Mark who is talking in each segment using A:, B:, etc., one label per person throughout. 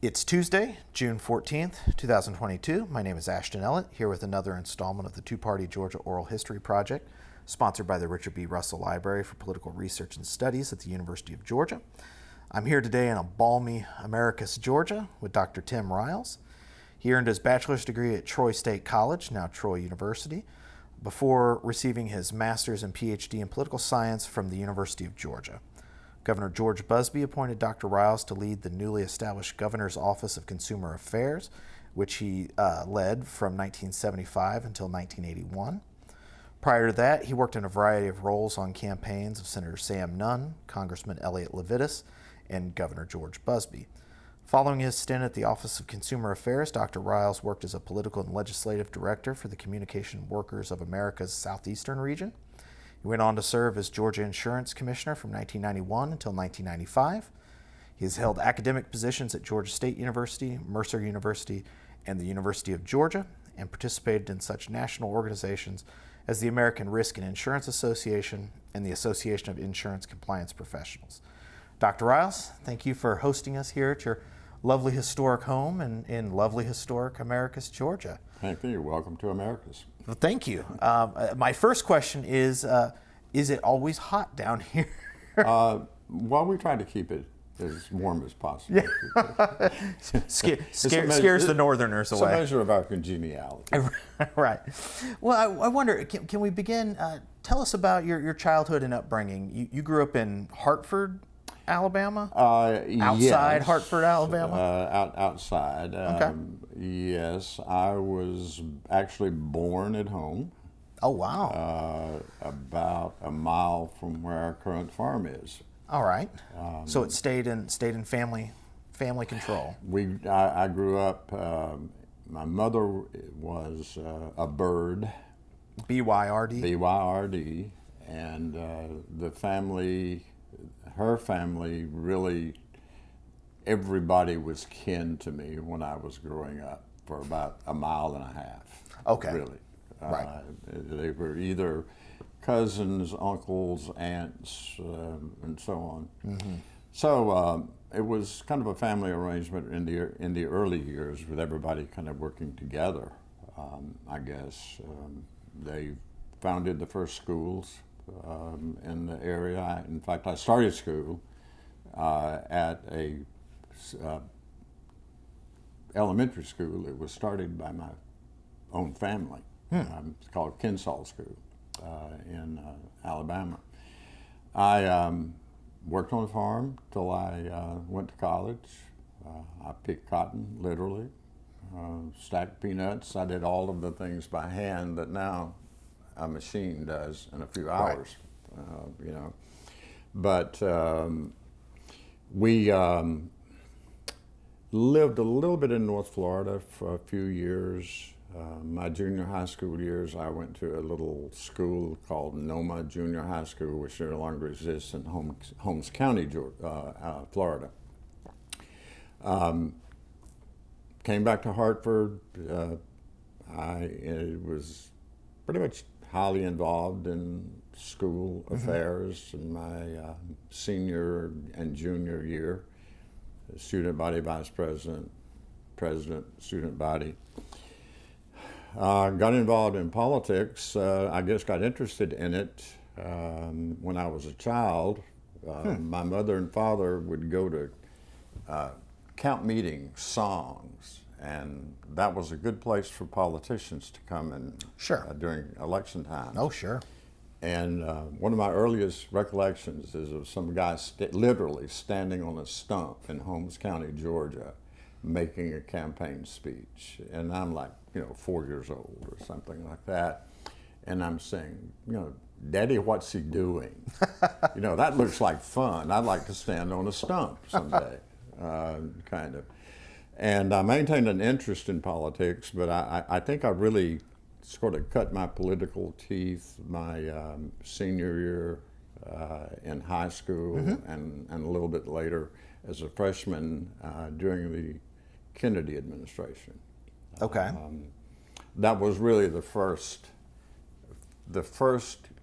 A: It's Tuesday, June 14th, 2022. My name is Ashton Ellett, here with another installment of the Two-Party Georgia Oral History Project, sponsored by the Richard B. Russell Library for Political Research and Studies at the University of Georgia. I'm here today in a balmy Americus, Georgia, with Dr. Tim Ryles. He earned his bachelor's degree at Troy State College, now Troy University, before receiving his master's and PhD in political science from the University of Georgia. Governor George Busbee appointed Dr. Ryles to lead the newly established Governor's Office of Consumer Affairs, which he led from 1975 until 1981. Prior to that, he worked in a variety of roles on campaigns of Senator Sam Nunn, Congressman Ellett Levitas, and Governor George Busbee. Following his stint at the Office of Consumer Affairs, Dr. Ryles worked as a political and legislative director for the Communication Workers of America's Southeastern region. He went on to serve as Georgia Insurance Commissioner from 1991 until 1995. He has held academic positions at Georgia State University, Mercer University, and the University of Georgia, and participated in such national organizations as the American Risk and Insurance Association and the Association of Insurance Compliance Professionals. Dr. Ryles, thank you for hosting us here at your lovely historic home in lovely historic Americus, Georgia.
B: Thank you. Welcome to Americus.
A: Well, thank you. My first question is it always hot down here?
B: Well, we try to keep it as warm as possible.
A: Yeah. Scares the northerners away.
B: It's a measure of our congeniality.
A: Right. Well, I wonder, can we begin, tell us about your childhood and upbringing. You grew up in Hartford, Alabama? Outside
B: yes.
A: Hartford, Alabama?
B: Outside.
A: Okay.
B: Yes, I was actually born at home.
A: Oh, wow.
B: About a mile from where our current farm is.
A: All right. So it stayed in family control.
B: I grew up. My mother was a bird.
A: BYRD.
B: BYRD, and her family really. Everybody was kin to me when I was growing up for about a mile and a half.
A: Okay.
B: Really.
A: Right.
B: They were either cousins, uncles, aunts, and so on. Mm-hmm. So it was kind of a family arrangement in the early years with everybody kind of working together, I guess. They founded the first schools in the area. In fact, I started school at a elementary school. It was started by my own family. It's called Kinsall School in Alabama. I worked on a farm till I went to college. I picked cotton, literally, stacked peanuts. I did all of the things by hand that now a machine does in a few hours. Right. But we lived a little bit in North Florida for a few years. My junior high school years, I went to a little school called Noma Junior High School, which no longer exists in Holmes County, Florida. Came back to Hartford. I was pretty much highly involved in school affairs in my senior and junior year. Student body vice president, student body. Got involved in politics. I guess got interested in it when I was a child. My mother and father would go to camp meeting songs, and that was a good place for politicians to come and
A: Sure.
B: During election time.
A: Oh, sure.
B: And one of my earliest recollections is of some guy literally standing on a stump in Holmes County, Georgia, making a campaign speech. And I'm like, 4 years old or something like that. And I'm saying, Daddy, what's he doing? That looks like fun. I'd like to stand on a stump someday, kind of. And I maintained an interest in politics, but I think I really sort of cut my political teeth my senior year in high school, and a little bit later as a freshman during the Kennedy administration.
A: Okay.
B: That was really the first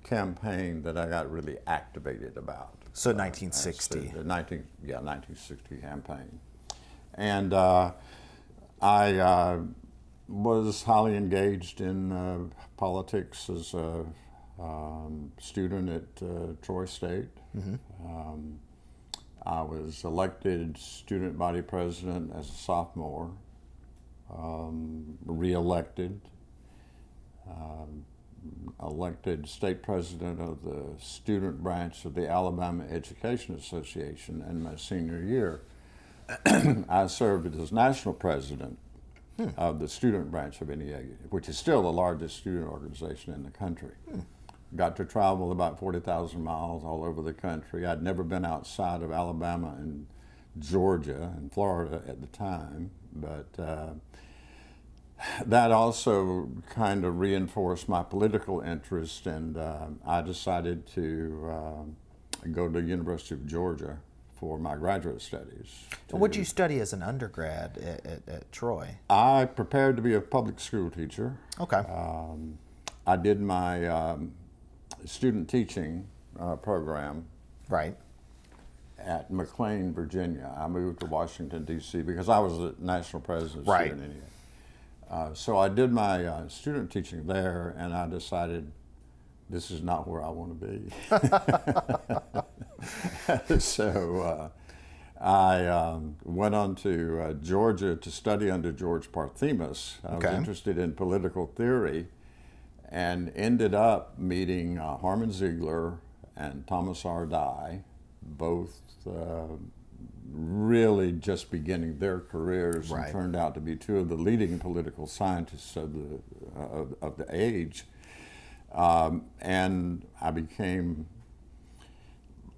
B: campaign that I got really activated about.
A: So 1960.
B: The 1960 campaign. And I was highly engaged in politics as a student at Troy State. I was elected student body president as a sophomore, re-elected, elected state president of the student branch of the Alabama Education Association in my senior year. I served as national president of the student branch of NEA, which is still the largest student organization in the country. Got to travel about 40,000 miles all over the country. I'd never been outside of Alabama and Georgia and Florida at the time, but that also kind of reinforced my political interest, and I decided to go to the University of Georgia for my graduate studies.
A: What did you study as an undergrad at Troy?
B: I prepared to be a public school teacher.
A: Okay.
B: I did my student teaching program
A: Right.
B: at McLean, Virginia. I moved to Washington, D.C. because I was the national president of
A: Right.
B: student anyway. So I did my student teaching there, and I decided this is not where I want to be. So I went on to Georgia to study under George Parthemus. I was interested in political theory, and ended up meeting Harmon Ziegler and Thomas R. Dye, both really just beginning their careers, and turned out to be two of the leading political scientists of the age. And I became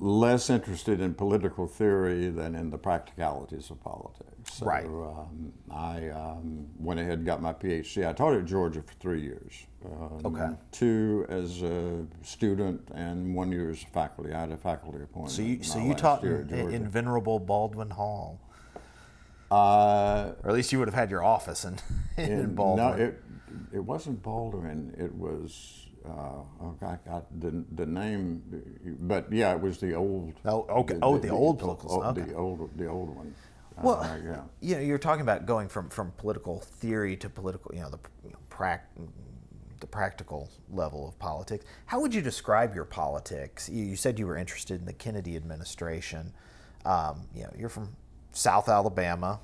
B: less interested in political theory than in the practicalities of politics. So I went ahead and got my PhD. I taught at Georgia for 3 years. 2 as a student and 1 year as a faculty. I had a faculty appointment.
A: So you taught in venerable Baldwin Hall. Or at least you would have had your office in Baldwin.
B: No, it wasn't Baldwin. It was the name, but yeah, it was the old.
A: Oh, okay. The old political. Okay.
B: The old one.
A: Well, you're talking about going from political theory to political, the practical level of politics. How would you describe your politics? You said you were interested in the Kennedy administration. You're from South Alabama,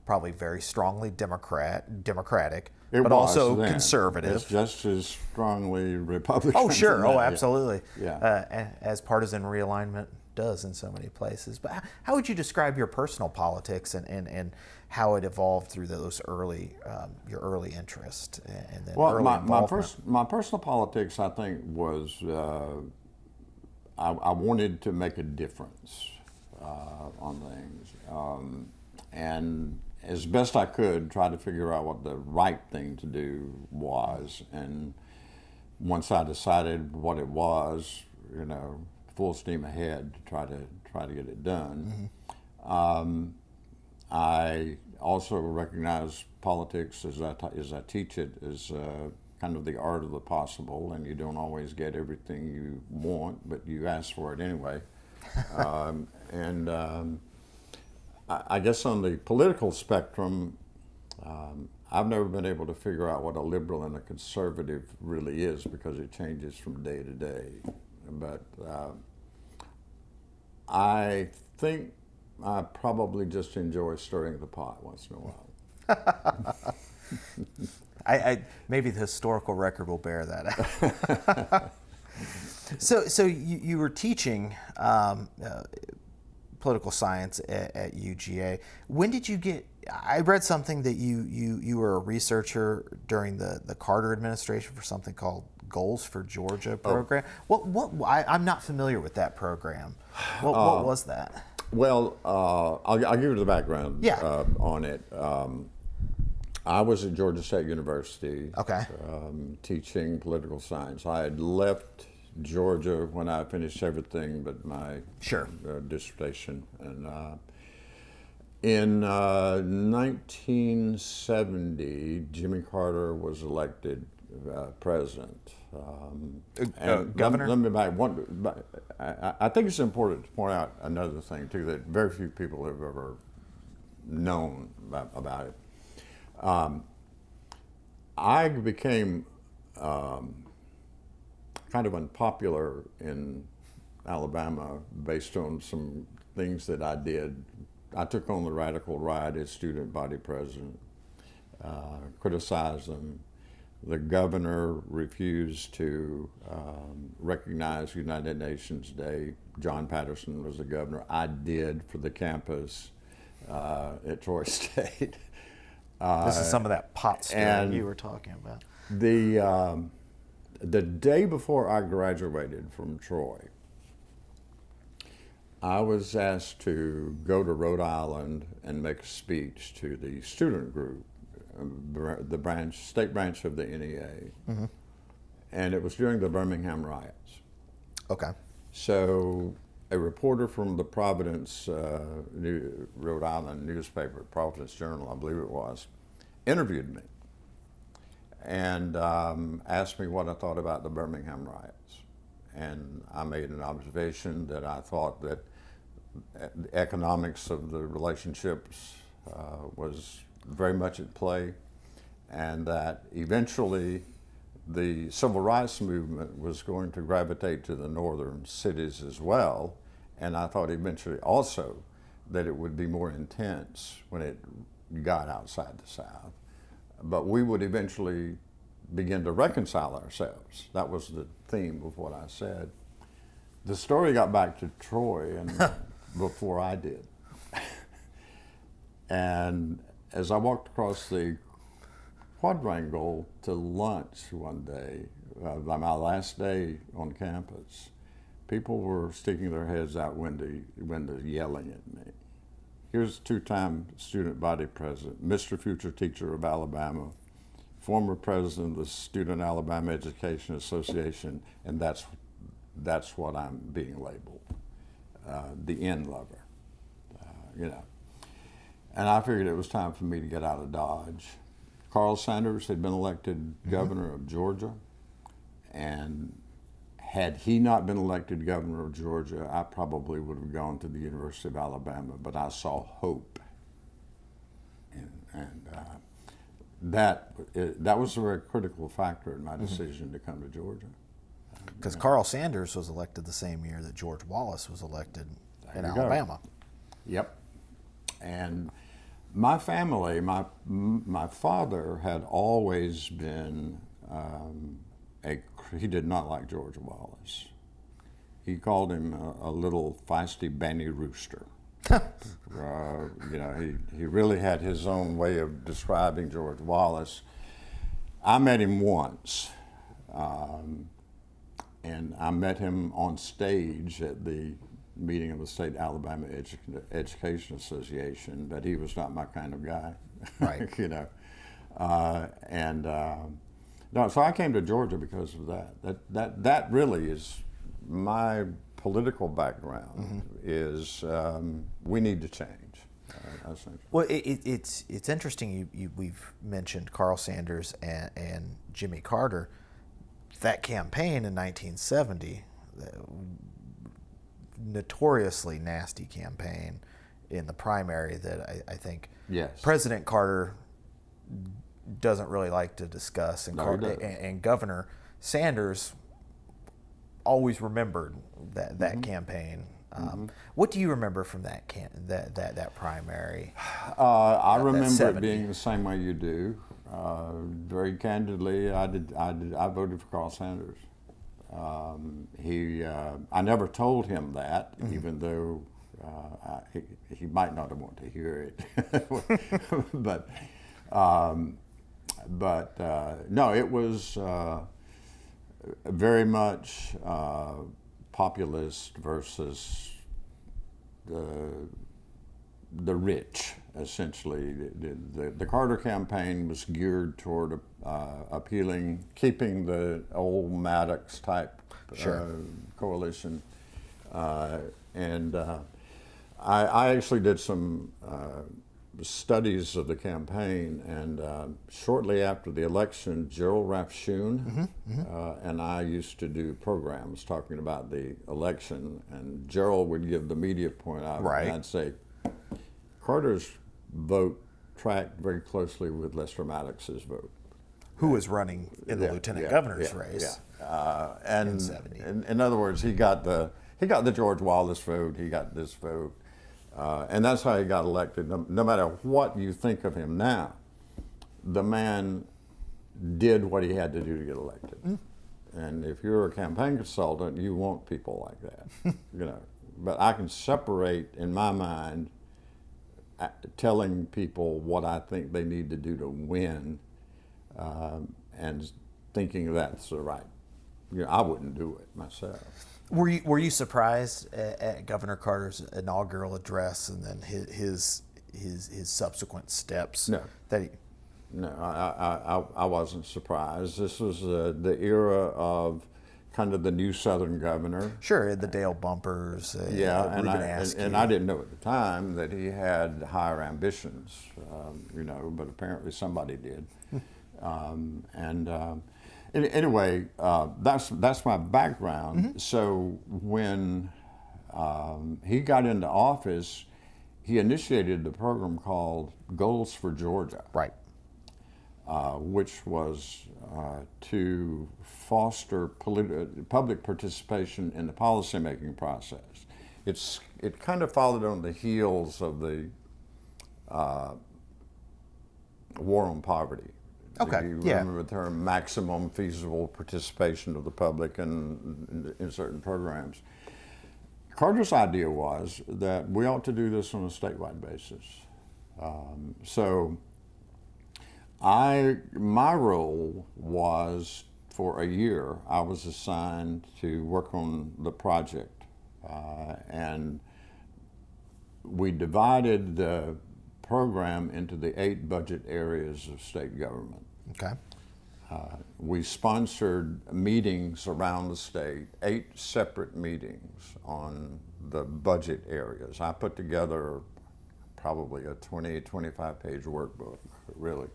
A: probably very strongly Democratic, but also
B: then
A: conservative.
B: It's just as strongly Republican.
A: Oh, sure. Oh, absolutely.
B: Yeah.
A: As partisan realignment does in so many places. But how would you describe your personal politics and how it evolved through those early your early interest and then early involvement?
B: my personal politics, I think, was I wanted to make a difference on things, and as best I could try to figure out what the right thing to do was. And once I decided what it was, full steam ahead to try to get it done. I also recognize politics as I teach it as kind of the art of the possible, and you don't always get everything you want, but you ask for it anyway. I guess on the political spectrum, I've never been able to figure out what a liberal and a conservative really is, because it changes from day to day. But I think I probably just enjoy stirring the pot once in a while.
A: I maybe the historical record will bear that out. So you were teaching political science at UGA. When did you get? I read something that you were a researcher during the Carter administration for something called Goals for Georgia program. I'm not familiar with that program. What was that?
B: Well, I'll give you the background on it. I was at Georgia State University teaching political science. I had left Georgia when I finished everything but my dissertation. And in 1970, Jimmy Carter was elected president.
A: Governor?
B: Let me back one. I think it's important to point out another thing too, that very few people have ever known about it. I became kind of unpopular in Alabama based on some things that I did. I took on the radical right as student body president, criticized them. The governor refused to recognize United Nations Day. John Patterson was the governor. I did for the campus at Troy State.
A: This is some of that pot stirring you were talking about.
B: The day before I graduated from Troy, I was asked to go to Rhode Island and make a speech to the student group, the state branch of the NEA. Mm-hmm. And it was during the Birmingham riots.
A: Okay.
B: So a reporter from the Providence, Rhode Island newspaper, Providence Journal, I believe it was, interviewed me and asked me what I thought about the Birmingham riots. And I made an observation that I thought that the economics of the relationships was very much at play, and that eventually the civil rights movement was going to gravitate to the northern cities as well, and I thought eventually also that it would be more intense when it got outside the South. But we would eventually begin to reconcile ourselves. That was the theme of what I said. The story got back to Troy and before I did. And as I walked across the quadrangle to lunch one day, my last day on campus, people were sticking their heads out windows yelling at me. Here's two-time student body president, Mr. Future Teacher of Alabama, former president of the Student Alabama Education Association, and that's what I'm being labeled, the end lover, you know. And I figured it was time for me to get out of Dodge. Carl Sanders had been elected governor of Georgia, and had he not been elected governor of Georgia, I probably would have gone to the University of Alabama, but I saw hope. And that was a very critical factor in my decision to come to Georgia.
A: Because Carl Sanders was elected the same year that George Wallace was elected in Alabama.
B: Yep. And my family, my father had always been he did not like George Wallace. He called him a little feisty banny rooster. You know, he really had his own way of describing George Wallace. I met him once, and I met him on stage at the meeting of the State Alabama Education Association, but he was not my kind of guy.
A: Right.
B: You know, no, so I came to Georgia because of that. That really is my political background. Is we need to change.
A: Well, it's interesting. We've mentioned Carl Sanders and Jimmy Carter. That campaign in 1970, notoriously nasty campaign in the primary that I think President Carter doesn't really like to discuss, and Governor Sanders always remembered that campaign. What do you remember from that primary?
B: I remember it being the same way you do. Very candidly, I voted for Carl Sanders. I never told him that, even though he might not have wanted to hear it. but no, it was very much populist versus the rich, essentially. The Carter campaign was geared toward keeping the old Maddox type coalition. And I actually did some studies of the campaign, and shortly after the election, Gerald Rafshoon and I used to do programs talking about the election, and Gerald would give the media point out, and I'd say, Carter's vote tracked very closely with Lester Maddox's vote.
A: Who was running in the lieutenant governor's race?
B: And
A: in 70.
B: in other words, he got the George Wallace vote. He got this vote, and that's how he got elected. No matter what you think of him now, the man did what he had to do to get elected. And if you're a campaign consultant, you want people like that, you know. But I can separate in my mind telling people what I think they need to do to win, and thinking that's the right. You know, I wouldn't do it myself.
A: Were you surprised at Governor Carter's inaugural address and then his subsequent steps?
B: No. No, I wasn't surprised. This was the era of kind of the new Southern governor.
A: Sure, the Dale Bumpers.
B: And I didn't know at the time that he had higher ambitions, you know, but apparently somebody did. Anyway, that's my background. So when he got into office, he initiated the program called Goals for Georgia.
A: Right.
B: Which was to foster public participation in the policymaking process. It kind of followed on the heels of the war on poverty.
A: Okay.
B: You remember the term maximum feasible participation of the public in certain programs. Carter's idea was that we ought to do this on a statewide basis. My role was, for a year, I was assigned to work on the project, and we divided the program into the 8 budget areas of state government.
A: Okay.
B: We sponsored meetings around the state, 8 separate meetings on the budget areas. I put together probably a 20, 25-page workbook, really,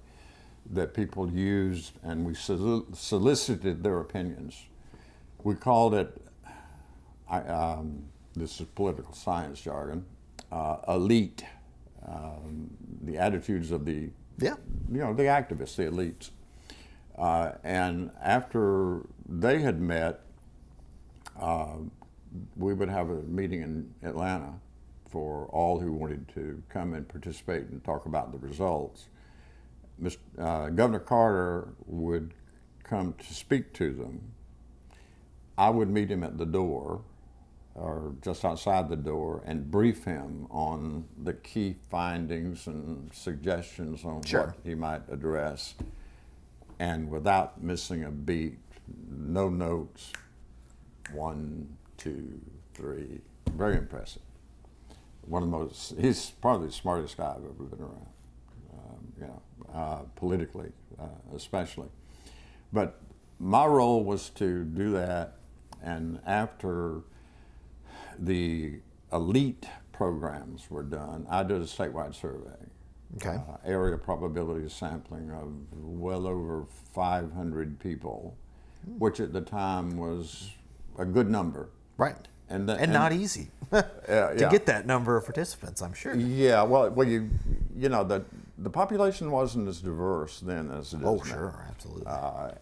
B: that people used, and we solicited their opinions. We called it, this is political science jargon, elite, the attitudes of the, the activists, the elites. And after they had met, we would have a meeting in Atlanta for all who wanted to come and participate and talk about the results. Governor Carter would come to speak to them. I would meet him at the door, or just outside the door, and brief him on the key findings and suggestions on what he might address. And without missing a beat, no notes, 1, 2, 3, very impressive. He's probably the smartest guy I've ever been around. Politically, especially. But my role was to do that, and after the elite programs were done, I did a statewide survey.
A: Okay.
B: Area probability sampling of well over 500 people, which at the time was a good number.
A: Right. And not easy to get that number of participants, I'm sure.
B: Yeah, well, the population wasn't as diverse then as it is now.
A: Oh, sure, absolutely.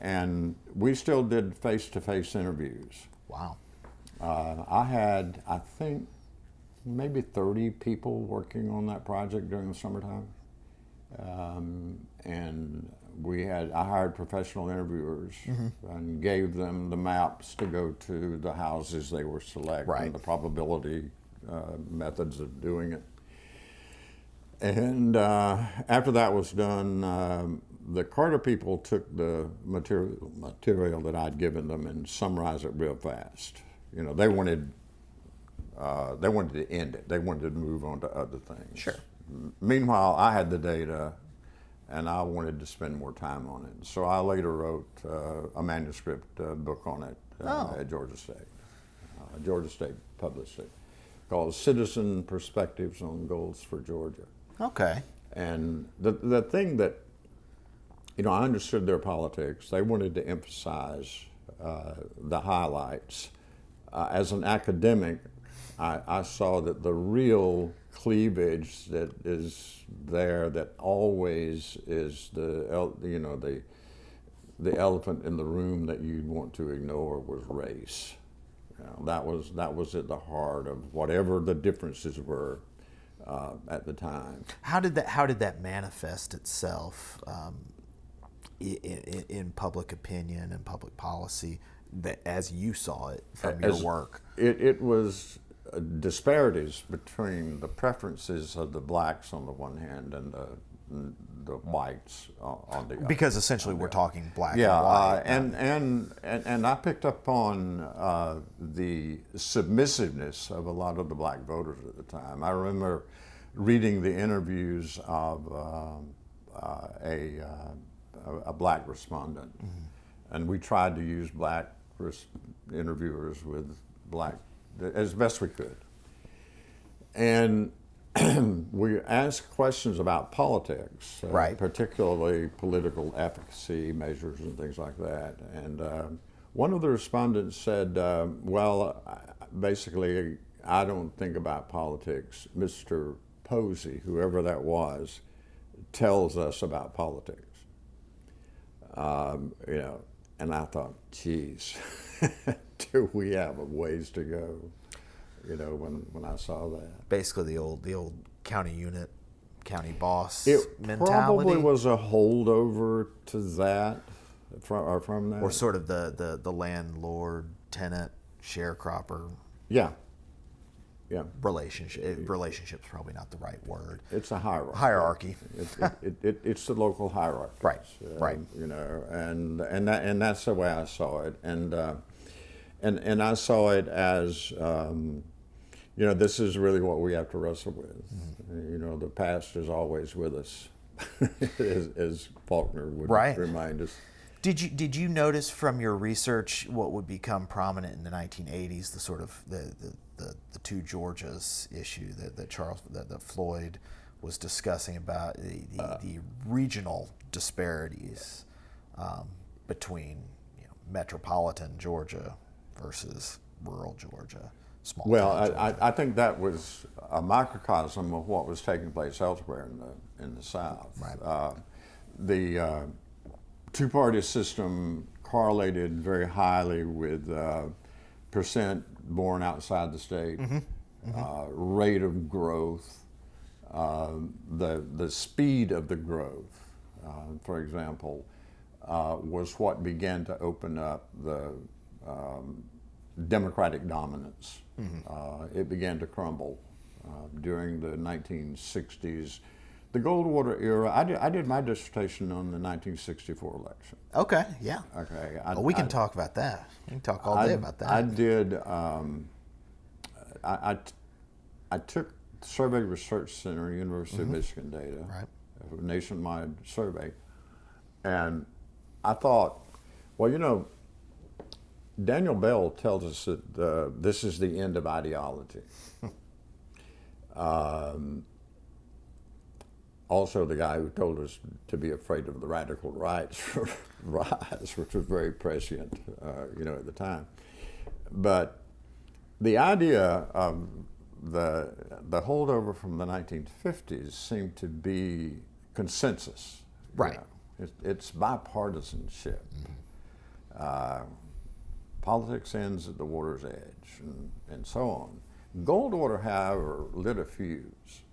B: And we still did face-to-face interviews.
A: Wow.
B: I had, I think, maybe 30 people working on that project during the summertime. And I hired professional interviewers and gave them the maps to go to the houses they were selecting, and the probability methods of doing it. And after that was done, the Carter people took the material that I'd given them and summarized it real fast. You know, they wanted to end it. They wanted to move on to other things.
A: Sure.
B: Meanwhile, I had the data, and I wanted to spend more time on it. So I later wrote a manuscript book on it at Georgia State. Georgia State published it, called Citizen Perspectives on Goals for Georgia.
A: Okay.
B: And the thing that, I understood their politics. They wanted to emphasize the highlights. As an academic, I saw that the real cleavage that is there, that always is the elephant in the room that you want to ignore, was race. That was at the heart of whatever the differences were at the time.
A: How did that manifest itself in public opinion and public policy, that as you saw it from your work?
B: It was disparities between the preferences of the blacks on the one hand and the whites on the other.
A: Because essentially we're talking black and
B: Yeah,
A: white.
B: and I picked up on the submissiveness of a lot of the black voters at the time. I remember reading the interviews of a black respondent, and we tried to use black interviewers with black as best we could. And we asked questions about politics,
A: Right.
B: particularly political efficacy measures and things like that. And one of the respondents said, basically, I don't think about politics. Mr. Posey, whoever that was, tells us about politics. And I thought, geez, do we have a ways to go? When I saw that.
A: Basically the old county unit, county boss
B: It
A: mentality.
B: probably was a holdover to that, from that.
A: Or sort of the landlord, tenant, sharecropper
B: Yeah.
A: relationship. Relationship's probably not the right word.
B: It's a hierarchy.
A: Hierarchy.
B: It's the local hierarchy.
A: Right. Right.
B: And that's the way I saw it. And I saw it as, this is really what we have to wrestle with. The past is always with us, as Faulkner would remind us.
A: Did you notice from your research what would become prominent in the 1980s, the sort of the two Georgias issue that Floyd was discussing about the regional disparities between metropolitan Georgia versus rural Georgia, small town Georgia?
B: I think that was a microcosm of what was taking place elsewhere in the South.
A: Right.
B: The two-party system correlated very highly with percent born outside the state, rate of growth, the speed of the growth, for example, was what began to open up the Democratic dominance. It began to crumble during the 1960s. The Goldwater era, I did my dissertation on the 1964 election.
A: Okay, yeah.
B: Okay.
A: We can talk about that. We can talk all day about that.
B: I did, I took Survey Research Center, University of Michigan data, a nationwide survey, and I thought, Daniel Bell tells us that this is the end of ideology. Also, the guy who told us to be afraid of the radical right's rise, which was very prescient, at the time. But the idea of the holdover from the 1950s seemed to be consensus.
A: Right.
B: It's bipartisanship. Politics ends at the water's edge, and so on. Goldwater, however, lit a fuse.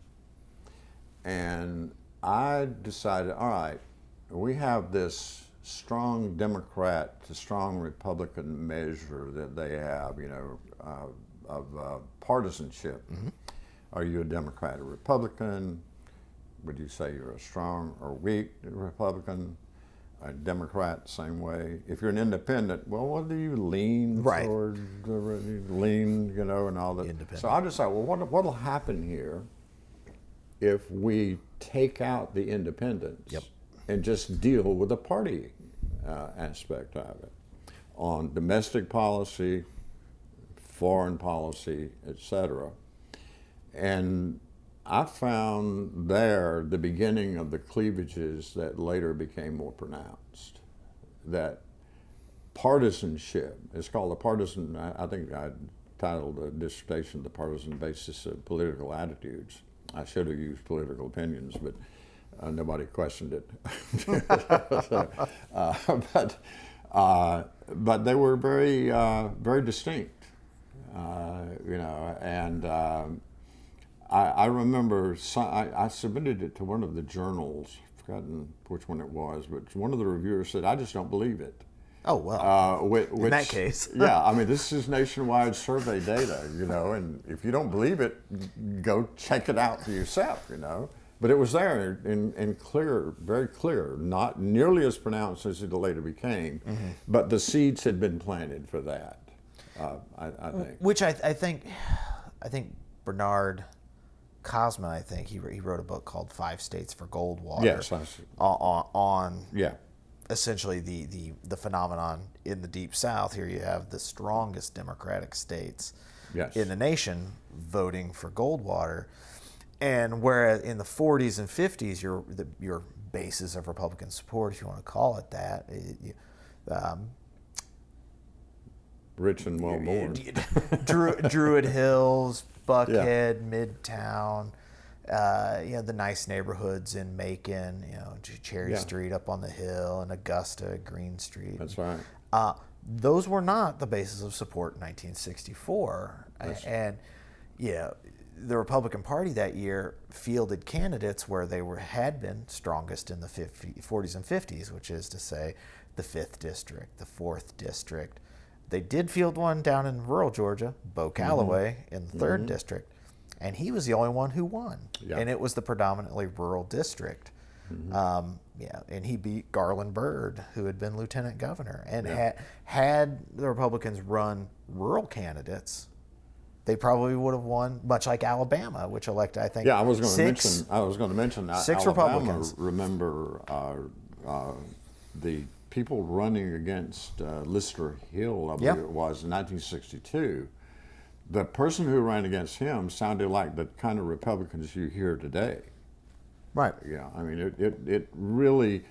B: And I decided, all right, we have this strong Democrat to strong Republican measure that they have, of partisanship. Are you a Democrat or Republican? Would you say you're a strong or weak Republican? A Democrat, same way. If you're an independent, well, what do you lean toward? Lean, and all that. So I decided, well, what'll happen here if we take out the independents and just deal with the party aspect of it on domestic policy, foreign policy, etc. And I found there the beginning of the cleavages that later became more pronounced. That partisanship, it's called a partisan, I think titled a dissertation, "The Partisan Basis of Political Attitudes." I should have used political opinions, but nobody questioned it. So, but they were very, very distinct, and I remember I submitted it to one of the journals, I've forgotten which one it was, but one of the reviewers said, "I just don't believe it."
A: Oh, well,
B: Which,
A: in that case.
B: Yeah, I mean, this is nationwide survey data, and if you don't believe it, go check it out for yourself, But it was there in clear, very clear, not nearly as pronounced as it later became, but the seeds had been planted for that, I think.
A: Which I think Bernard Cosman, I think he wrote a book called Five States for Goldwater.
B: Yes,
A: on
B: yeah.
A: essentially the phenomenon in the Deep South. Here you have the strongest Democratic states in the nation voting for Goldwater, and whereas in the 40s and 50s, your basis of Republican support, if you want to call it that,
B: Rich and well-born.
A: Druid Hills, Buckhead, Midtown, the nice neighborhoods in Macon, Cherry Street up on the hill, and Augusta, Green Street.
B: That's right.
A: Those were not the basis of support in 1964. And the Republican Party that year fielded candidates where they had been strongest in the 40s and 50s, which is to say the 5th District, the 4th District. They did field one down in rural Georgia, Bo Calloway, in the 3rd District, and he was the only one who won. Yeah. And it was the predominantly rural district. And he beat Garland Byrd, who had been lieutenant governor. And had the Republicans run rural candidates, they probably would have won, much like Alabama, which elected, I think,
B: I was going to mention that.
A: 6
B: Alabama,
A: Republicans.
B: Remember the people running against Lister Hill, I believe it was, in 1962. The person who ran against him sounded like the kind of Republicans you hear today.
A: Right.
B: Yeah, I mean, it really,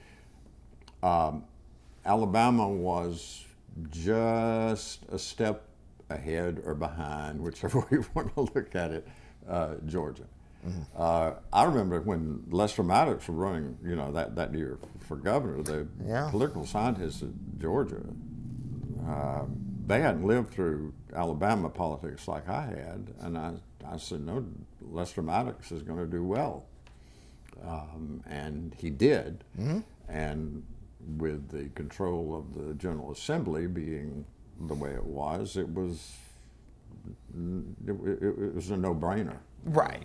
B: Alabama was just a step ahead or behind, whichever way you want to look at it, Georgia. I remember when Lester Maddox was running, that year for governor, the political scientists at Georgia, they hadn't lived through Alabama politics like I had, and I said, no, Lester Maddox is going to do well. And he did, and with the control of the General Assembly being the way it was a no-brainer.
A: Right.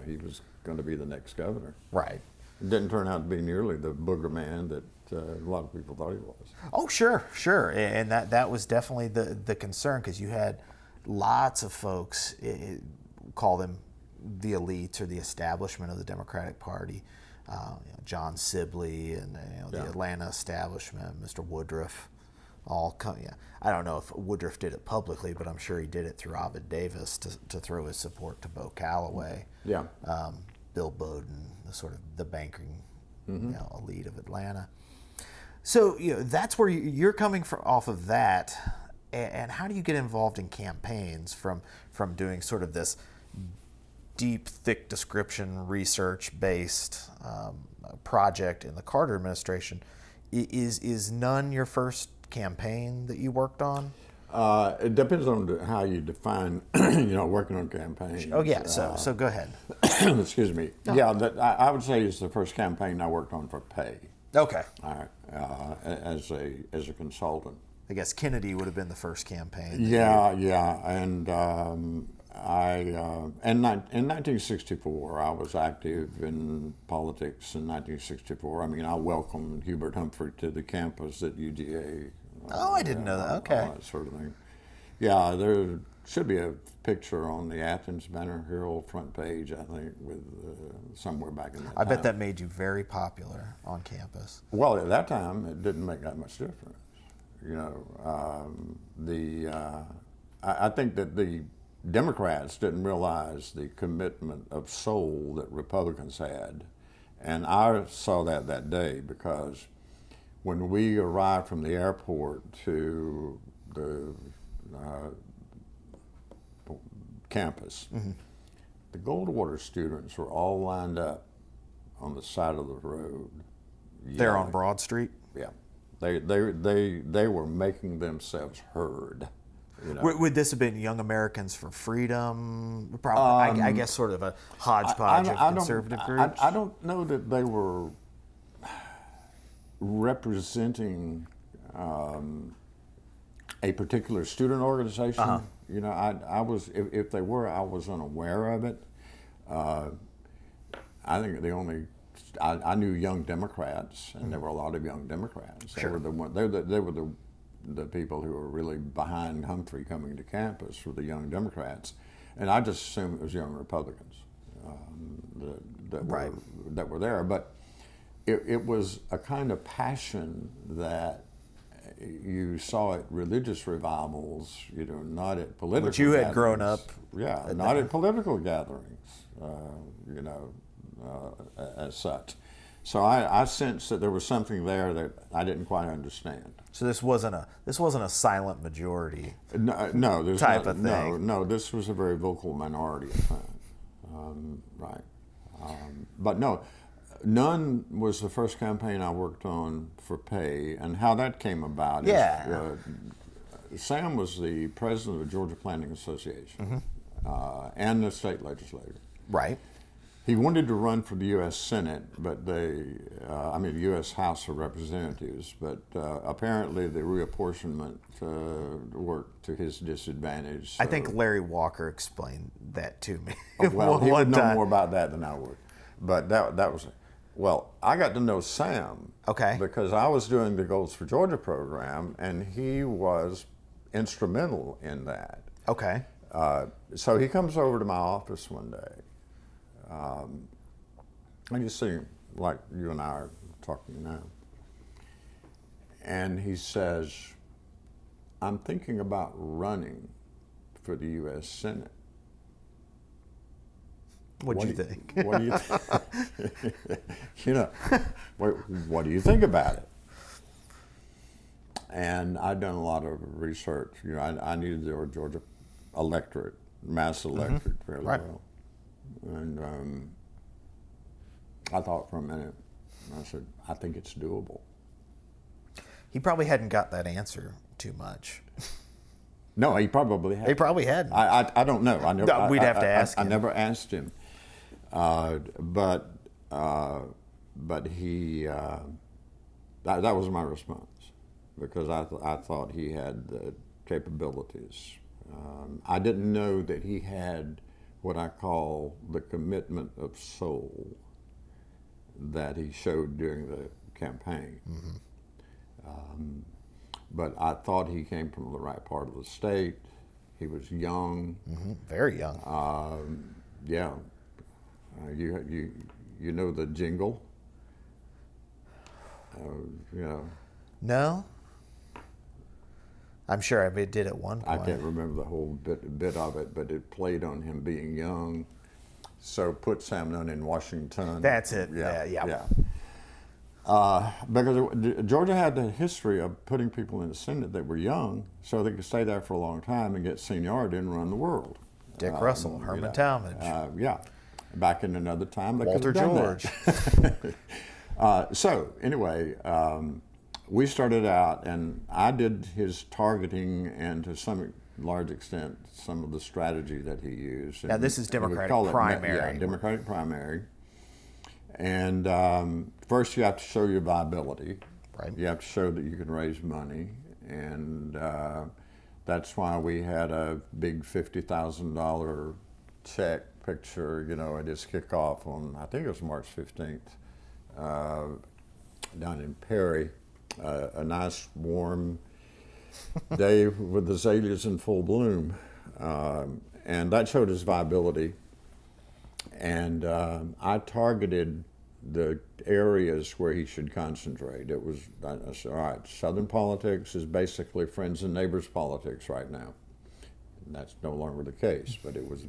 B: He was going to be the next governor.
A: Right.
B: It didn't turn out to be nearly the booger man that a lot of people thought he was.
A: Oh, sure. And that was definitely the concern, because you had lots of folks, call them the elites or the establishment of the Democratic Party, John Sibley and the Atlanta establishment, Mr. Woodruff, all come. I don't know if Woodruff did it publicly, but I'm sure he did it through Ovid Davis to throw his support to Bo Calloway.
B: Yeah.
A: Bill Bowden, the banking elite of Atlanta. So that's where you're coming off of that, and how do you get involved in campaigns from doing sort of this deep, thick description, research-based project in the Carter administration? Is none your first campaign that you worked on?
B: It depends on how you define, working on campaigns.
A: Oh yeah, so go ahead.
B: Excuse me. No. Yeah, I would say it's the first campaign I worked on for pay.
A: Okay.
B: All right, as a consultant.
A: I guess Kennedy would have been the first campaign.
B: Yeah, and in 1964, I was active in politics in 1964. I mean, I welcomed Hubert Humphrey to the campus at UGA.
A: I didn't know that. Okay.
B: That sort of thing. Yeah, there should be a picture on the Athens Banner Herald front page, I think, with somewhere back in that time.
A: I bet that made you very popular on campus.
B: Well, at that time, it didn't make that much difference. I think that the Democrats didn't realize the commitment of soul that Republicans had. And I saw that day, because when we arrived from the airport to the campus. The Goldwater students were all lined up on the side of the road.
A: There on
B: yelling.
A: Broad Street.
B: Yeah, they were making themselves heard. You know.
A: Would this have been Young Americans for Freedom? Probably, I guess sort of a hodgepodge of conservative groups.
B: I don't know that they were representing a particular student organization. You know, I was, if they were, I was unaware of it. I think I knew Young Democrats, and there were a lot of Young Democrats. They
A: Sure.
B: were they were the people who were really behind Humphrey coming to campus were the Young Democrats, and I just assumed it was Young Republicans that were there. But it was a kind of passion that you saw at religious revivals, you know, not at political.
A: But you had
B: gatherings.
A: grown up.
B: Yeah, not at political gatherings, you know, as such. So I sensed that there was something there that I didn't quite understand.
A: So this wasn't a silent majority.
B: No, there's
A: type
B: not,
A: of thing.
B: No, this was a very vocal minority thing, right? But no, none was the first campaign I worked on for pay, and how that came about.
A: Yeah.
B: Sam was the president of the Georgia Planning Association and the state legislature.
A: Right.
B: He wanted to run for the U.S. Senate, but the U.S. House of Representatives, but apparently the reapportionment worked to his disadvantage. So.
A: I think Larry Walker explained that to me.
B: Well, he would know
A: time.
B: more about that than I would. But that was, well, I got to know Sam.
A: Okay.
B: Because I was doing the Goals for Georgia program, and he was instrumental in that.
A: Okay.
B: So he comes over to my office one day. And you see him like you and I are talking now. And he says, I'm thinking about running for the U.S. Senate.
A: What'd you think?
B: What do you think? You know, what do you think about it? And I'd done a lot of research. You know, I knew the Georgia electorate, mass electorate fairly well. And I thought for a minute, I said, I think it's doable.
A: He probably hadn't got that answer too much.
B: No, he probably had.
A: He probably hadn't.
B: I don't know. I never,
A: We'd have to ask him.
B: I never asked him. But he, that was my response, because I thought he had the capabilities. I didn't know that he had what I call the commitment of soul that he showed during the campaign. But I thought he came from the right part of the state. He was young.
A: Very young.
B: Yeah. You know the jingle? You know.
A: No. I'm sure I did at one
B: I
A: point.
B: can't remember the whole bit of it, but it played on him being young. So put Sam Nunn in Washington.
A: That's it.
B: Yeah. Because Georgia had the history of putting people in the Senate that were young, so they could stay there for a long time and get seniority and run the world.
A: Dick Russell, Herman Talmadge.
B: Yeah. Back in another time, they
A: Walter
B: could have done
A: George.
B: that. So anyway, we started out, and I did his targeting and to some large extent some of the strategy that he used.
A: Now this is Democratic primary.
B: Yeah, Democratic primary. And first you have to show your viability.
A: Right.
B: You have to show that you can raise money. And that's why we had a big $50,000 check picture, you know, at his kickoff on, I think it was March 15th, down in Perry. A nice warm day with azaleas in full bloom. And that showed his viability. And I targeted the areas where he should concentrate. It was, I said, all right, Southern politics is basically friends and neighbors politics right now. And that's no longer the case, but it was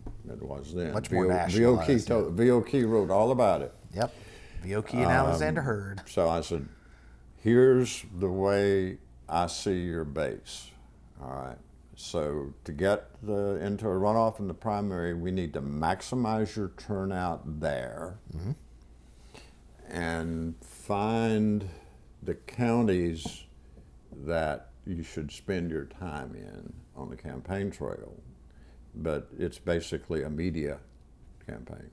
B: then.
A: Much more nationalized.
B: VOK wrote all about it.
A: Yep. VOK and Alexander Hurd.
B: So I said, here's the way I see your base. All right. So to get into a runoff in the primary, we need to maximize your turnout there and find the counties that you should spend your time in on the campaign trail. But it's basically a media campaign.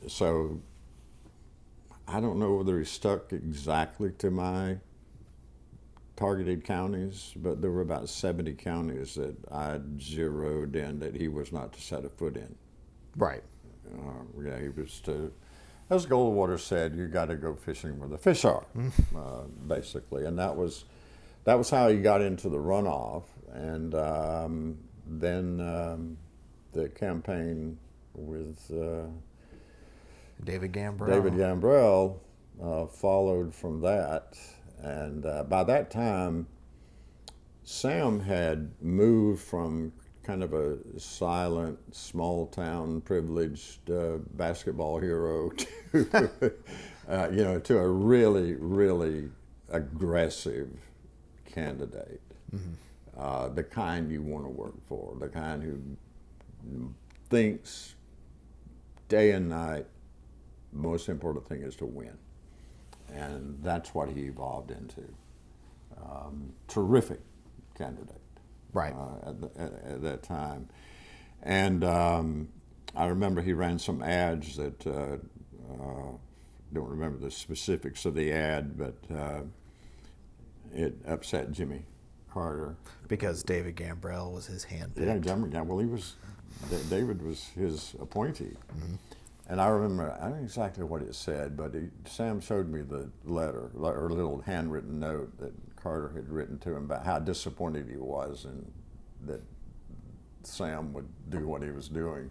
B: So I don't know whether he stuck exactly to my targeted counties, but there were about 70 counties that I zeroed in that he was not to set a foot in.
A: Right.
B: Yeah, he was to, as Goldwater said, you got to go fishing where the fish are, basically. And that was how he got into the runoff. And then the campaign with
A: David Gambrell.
B: David Gambrell followed from that. And by that time, Sam had moved from kind of a silent, small-town, privileged basketball hero to, to a really, really aggressive candidate. The kind you want to work for, the kind who thinks day and night, most important thing is to win. And that's what he evolved into. Terrific candidate.
A: Right.
B: At that time. And I remember he ran some ads that, don't remember the specifics of the ad, but it upset Jimmy Carter.
A: Because David Gambrell was his handpicked.
B: Yeah, David was his appointee. And I remember, I don't know exactly what it said, but Sam showed me the letter, or a little handwritten note that Carter had written to him about how disappointed he was and that Sam would do what he was doing.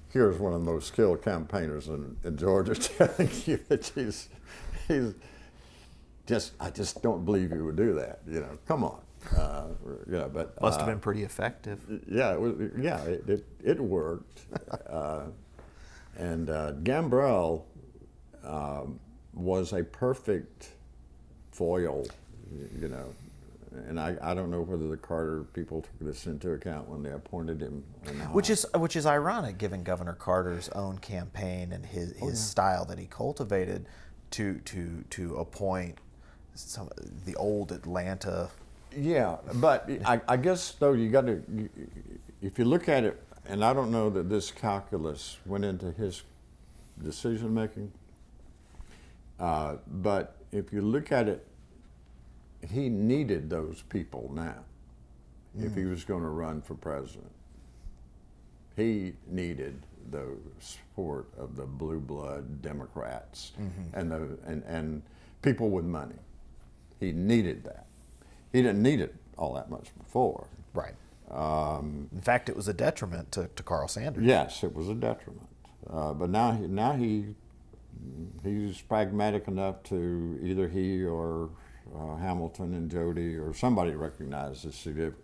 B: Here's one of the most skilled campaigners in Georgia telling you that he's I just don't believe he would do that. Come on. But
A: Must have been pretty effective.
B: Yeah, it worked. And Gambrell was a perfect foil, and I don't know whether the Carter people took this into account when they appointed him or not.
A: Which is ironic, given Governor Carter's own campaign and his style that he cultivated to appoint the old Atlanta.
B: Yeah, but I guess though you got to, if you look at it, and I don't know that this calculus went into his decision making, but if you look at it, he needed those people now if he was going to run for president. He needed the support of the blue blood Democrats and people with money. He needed that. He didn't need it all that much before.
A: Right. In fact, it was a detriment to Carl Sanders.
B: Yes, it was a detriment. But now he's pragmatic enough to either he or Hamilton and Jody or somebody recognize the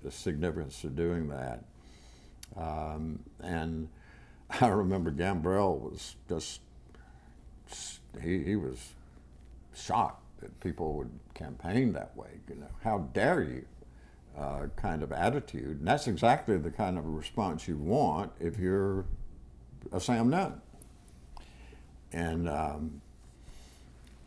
B: significance of doing that. And I remember Gambrell was just, he was shocked that people would campaign that way. How dare you? Kind of attitude. And that's exactly the kind of a response you want if you're a Sam Nunn. And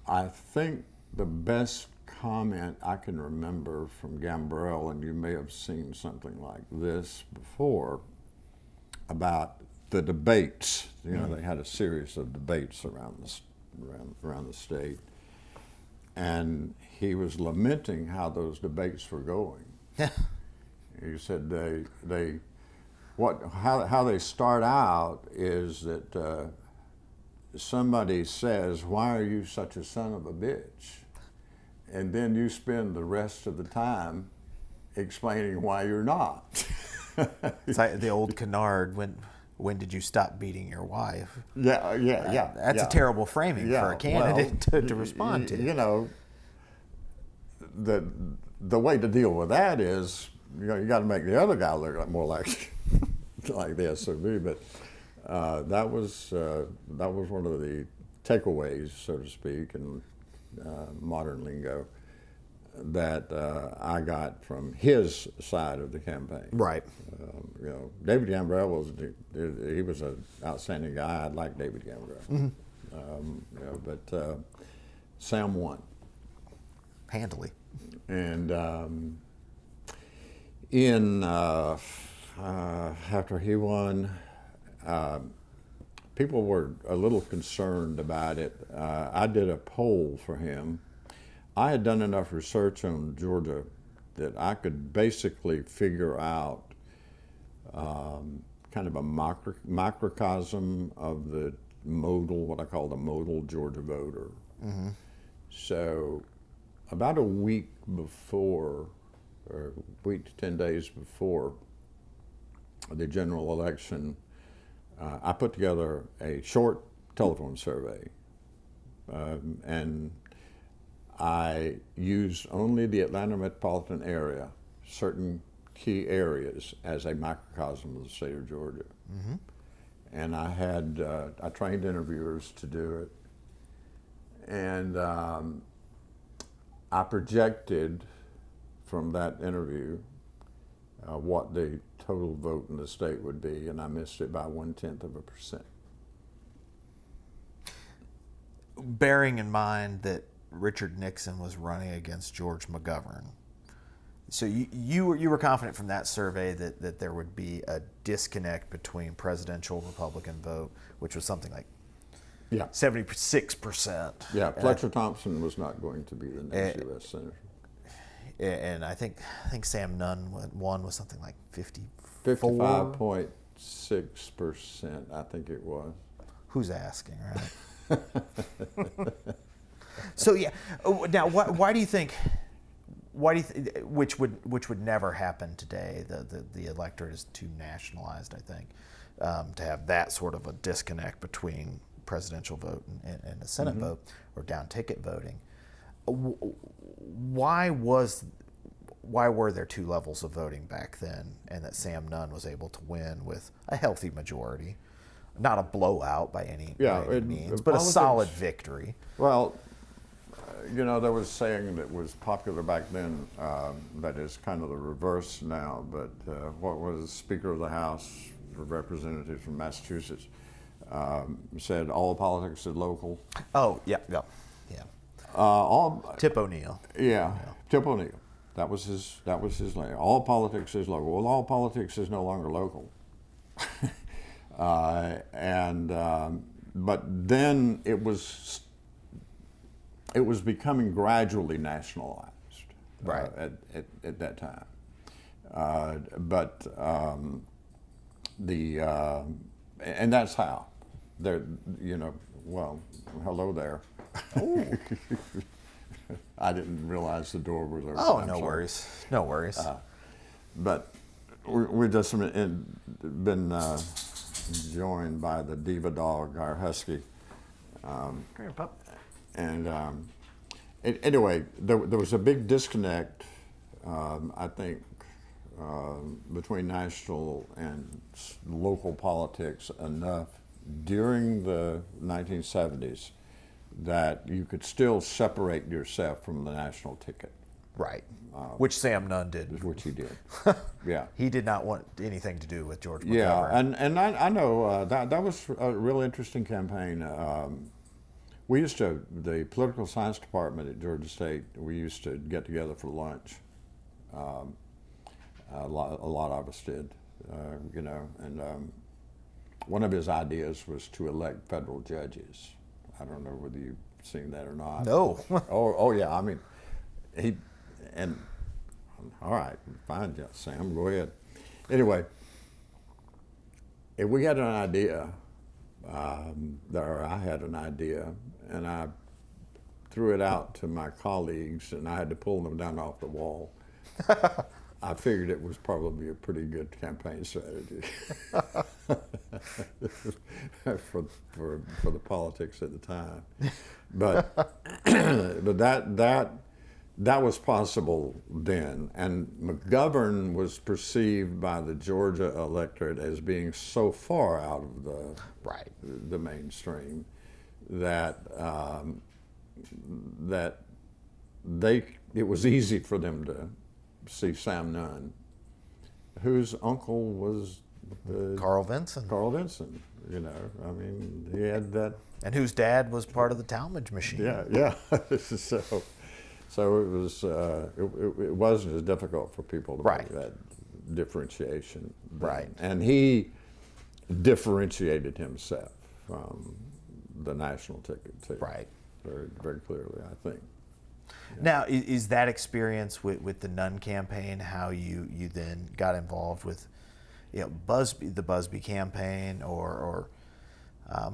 B: I think the best comment I can remember from Gambrell, and you may have seen something like this before, about the debates. They had a series of debates around the state. And he was lamenting how those debates were going. He said how they start out is that somebody says, "Why are you such a son of a bitch?" And then you spend the rest of the time explaining why you're not.
A: It's like the old canard, when did you stop beating your wife?
B: Yeah.
A: That's a terrible framing for a candidate to respond to.
B: The way to deal with that is, you got to make the other guy look more like the SOB. But that was one of the takeaways, so to speak, in modern lingo. that I got from his side of the campaign.
A: Right.
B: David Gambrell he was an outstanding guy. I like David Gambrell. But Sam won.
A: Handily.
B: And after he won, people were a little concerned about it. I did a poll for him. I had done enough research on Georgia that I could basically figure out kind of a microcosm of the what I call the modal Georgia voter. Mm-hmm. So about a week before, or a week to 10 days before the general election, I put together a short telephone survey, and I used only the Atlanta metropolitan area, certain key areas, as a microcosm of the state of Georgia. Mm-hmm. And I trained interviewers to do it. And I projected from that interview what the total vote in the state would be, and I missed it by 0.1%.
A: Bearing in mind that Richard Nixon was running against George McGovern, so you were confident from that survey that there would be a disconnect between presidential Republican vote, which was something like 76%.
B: Yeah, Fletcher Thompson was not going to be the next U.S. senator.
A: And I think Sam Nunn won with something like
B: 55.6%, I think it was.
A: Who's asking, right? So yeah, now why do you think? Which would never happen today? The electorate is too nationalized, I think, to have that sort of a disconnect between presidential vote and the Senate vote or down ticket voting. Why were there two levels of voting back then, and that Sam Nunn was able to win with a healthy majority, not a blowout by any means, but a solid victory?
B: Well, there was a saying that was popular back then that is kind of the reverse now, but what was Speaker of the House, a representative from Massachusetts, said all politics is local.
A: Oh, yeah. Tip O'Neill.
B: Yeah, Tip O'Neill. That was his name. All politics is local. Well, all politics is no longer local. But then it was becoming gradually nationalized.
A: Right.
B: At that time. And that's how. Well, hello there. I didn't realize the door was open.
A: Oh, no worries. No worries.
B: But we've just been joined by the diva dog, our husky.
A: Come here, pup.
B: And anyway, there was a big disconnect, I think, between national and local politics enough during the 1970s that you could still separate yourself from the national ticket.
A: Right. Which Sam Nunn did.
B: Which he did. Yeah.
A: He did not want anything to do with George McGovern.
B: Yeah, and I know that was a real interesting campaign. The political science department at Georgia State, we used to get together for lunch. A lot of us did, and one of his ideas was to elect federal judges. I don't know whether you've seen that or not.
A: No.
B: oh yeah, I mean, all right, fine, Sam, go ahead. Anyway, if we had an idea, or I had an idea, and I threw it out to my colleagues, and I had to pull them down off the wall, I figured it was probably a pretty good campaign strategy for the politics at the time. But that was possible then, and McGovern was perceived by the Georgia electorate as being so far out of the mainstream that it was easy for them to see Sam Nunn, whose uncle was
A: Carl Vinson.
B: Carl Vinson. You know, I mean, he had that.
A: And whose dad was part of the Talmadge machine.
B: Yeah. So it was. It wasn't as difficult for people to make that differentiation.
A: Right.
B: And he differentiated himself from the national ticket too.
A: Right.
B: Very, very clearly, I think.
A: Now, is that experience with the Nunn campaign how you then got involved with, the Busby campaign, or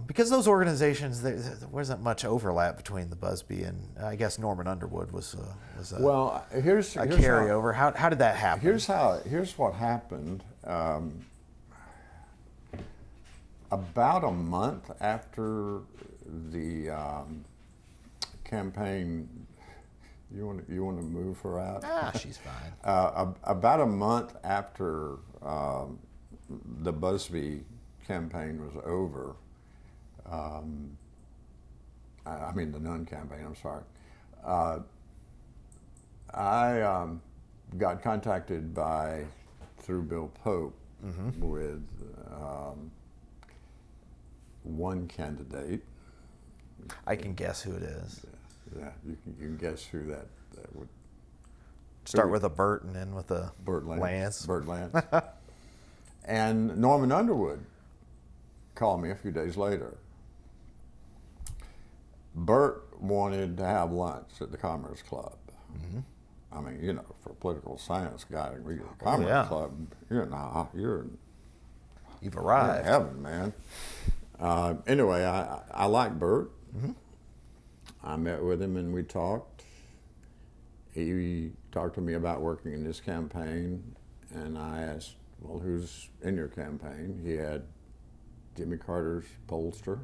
A: because those organizations, there wasn't much overlap between the Busby and I guess Norman Underwood was
B: here's
A: a carryover. How did that happen?
B: Here's what happened. About a month after the campaign, you want to move her out?
A: She's fine.
B: About a month after the Busby campaign was over, I mean the Nunn campaign, I'm sorry, I got contacted through Bill Pope with one candidate.
A: I can guess who it is.
B: Yeah, you can guess who that would.
A: Start with a Burt and end with a
B: Burt
A: Lance.
B: Burt Lance. And Norman Underwood called me a few days later. Burt wanted to have lunch at the Commerce Club. Mm-hmm. I mean, you know, for a political science guy to read the Commerce Club, you've
A: arrived.
B: You're in heaven, man. Anyway, I like Burt. Mm-hmm. I met with him and we talked. He talked to me about working in this campaign, and I asked, well, who's in your campaign? He had Jimmy Carter's pollster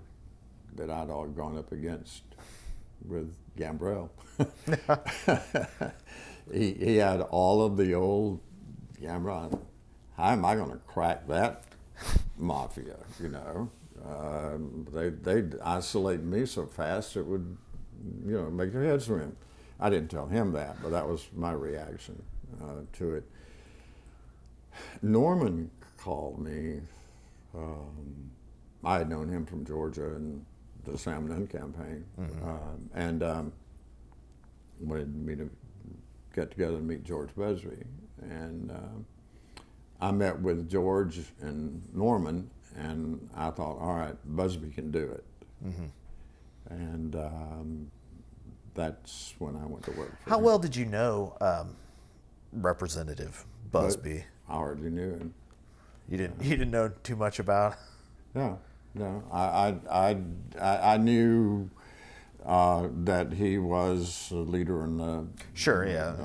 B: that I'd all gone up against with Gambrell. he had all of the old Gambrell. How am I going to crack that mafia, you know? They'd isolate me so fast it would, you know, make your head swim. I didn't tell him that, but that was my reaction to it. Norman called me. I had known him from Georgia and the Sam Nunn campaign, and wanted me to get together and meet George Busby. And I met with George and Norman, and I thought, all right, Busby can do it. Mm-hmm. And that's when I went to work for
A: How
B: him.
A: well did you know Representative Busby?
B: But I hardly knew him.
A: You didn't know too much about?
B: No. I knew that he was a leader in the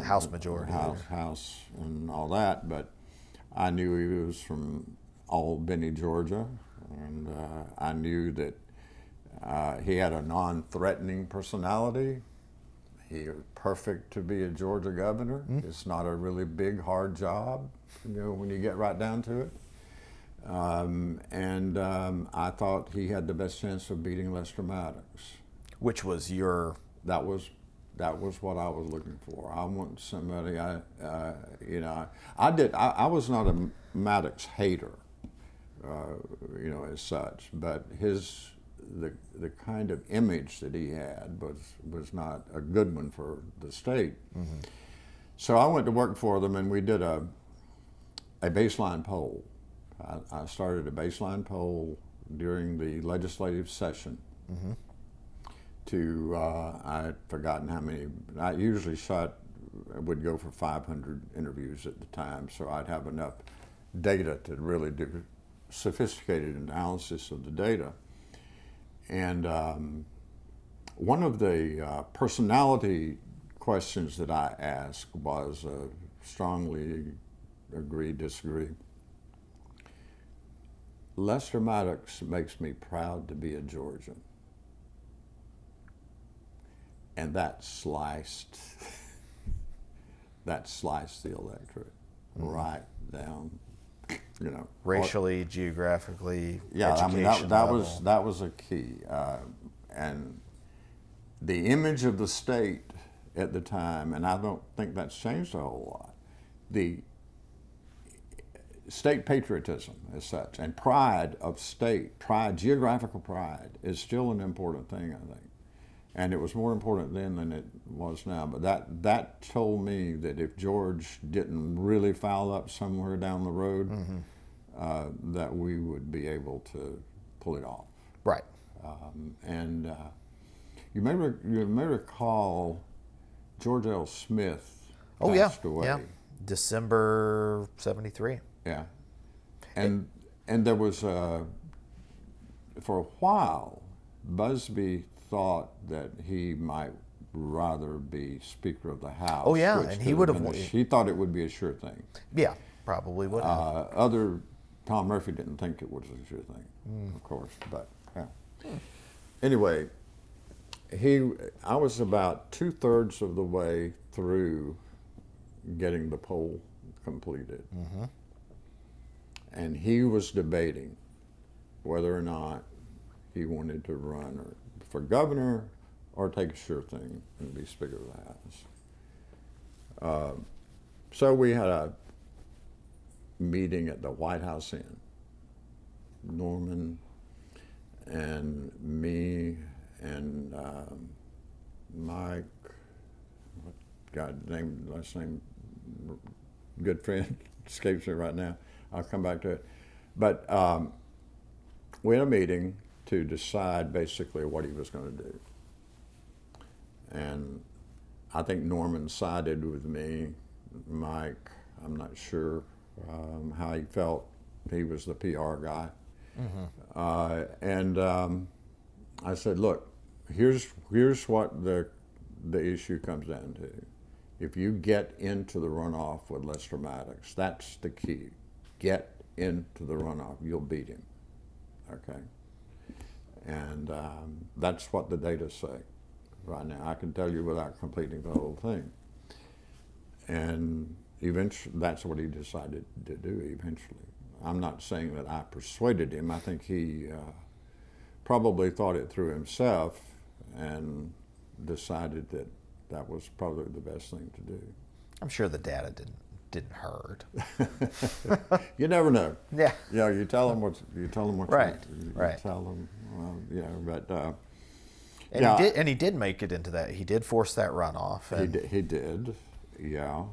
A: House majority,
B: House and all that, but I knew he was from Albany, Georgia, and I knew that he had a non-threatening personality. He was perfect to be a Georgia governor. Mm-hmm. It's not a really big, hard job, you know, when you get right down to it. I thought he had the best chance of beating Lester Maddox.
A: Which was your...
B: That was what I was looking for. I want somebody, I was not a Maddox hater, you know, as such, but the kind of image that he had was not a good one for the state. Mm-hmm. So I went to work for them, and we did a baseline poll. I started a baseline poll during the legislative session. Mm-hmm. I'd forgotten how many. I usually would go for 500 interviews at the time, so I'd have enough data to really do sophisticated analysis of the data. And one of the personality questions that I asked was strongly agree, disagree. Lester Maddox makes me proud to be a Georgian. And that sliced the electorate right down, you know.
A: Racially, geographically,
B: yeah,
A: education
B: I mean, that
A: level.
B: was a key. And the image of the state at the time, and I don't think that's changed a whole lot. The state patriotism as such, and pride of state, geographical pride, is still an important thing, I think. And it was more important then than it was now. But that told me that if George didn't really foul up somewhere down the road, that we would be able to pull it off.
A: Right.
B: You may recall George L. Smith
A: Oh, yeah.
B: passed away.
A: Yeah. December 73.
B: Yeah. And there was, for a while, Busby thought that he might rather be Speaker of the House.
A: Oh, yeah, and he would have.
B: He thought it would be a sure thing.
A: Yeah, probably would have.
B: Tom Murphy didn't think it was a sure thing, of course, but yeah. Anyway, I was about 2/3 of the way through getting the poll completed. And he was debating whether or not he wanted to run for governor or take a sure thing and be Speaker of the House. So we had a meeting at the White House Inn. Norman and me and Mike, last name, good friend, escapes me right now. I'll come back to it. But we had a meeting to decide basically what he was going to do. And I think Norman sided with me. Mike, I'm not sure how he felt. He was the PR guy. I said, look, here's what the issue comes down to. If you get into the runoff with Lester Maddox, that's the key. Get into the runoff, you'll beat him, okay? And that's what the data say right now. I can tell you without completing the whole thing. And eventually, that's what he decided to do eventually. I'm not saying that I persuaded him. I think he probably thought it through himself and decided that that was probably the best thing to do.
A: I'm sure the data didn't hurt.
B: You never know.
A: Yeah.
B: You know, you tell them what
A: Right.
B: you
A: Right.
B: tell them. You know, but
A: And
B: yeah,
A: he did make it into that. He did force that runoff.
B: he did. Yeah.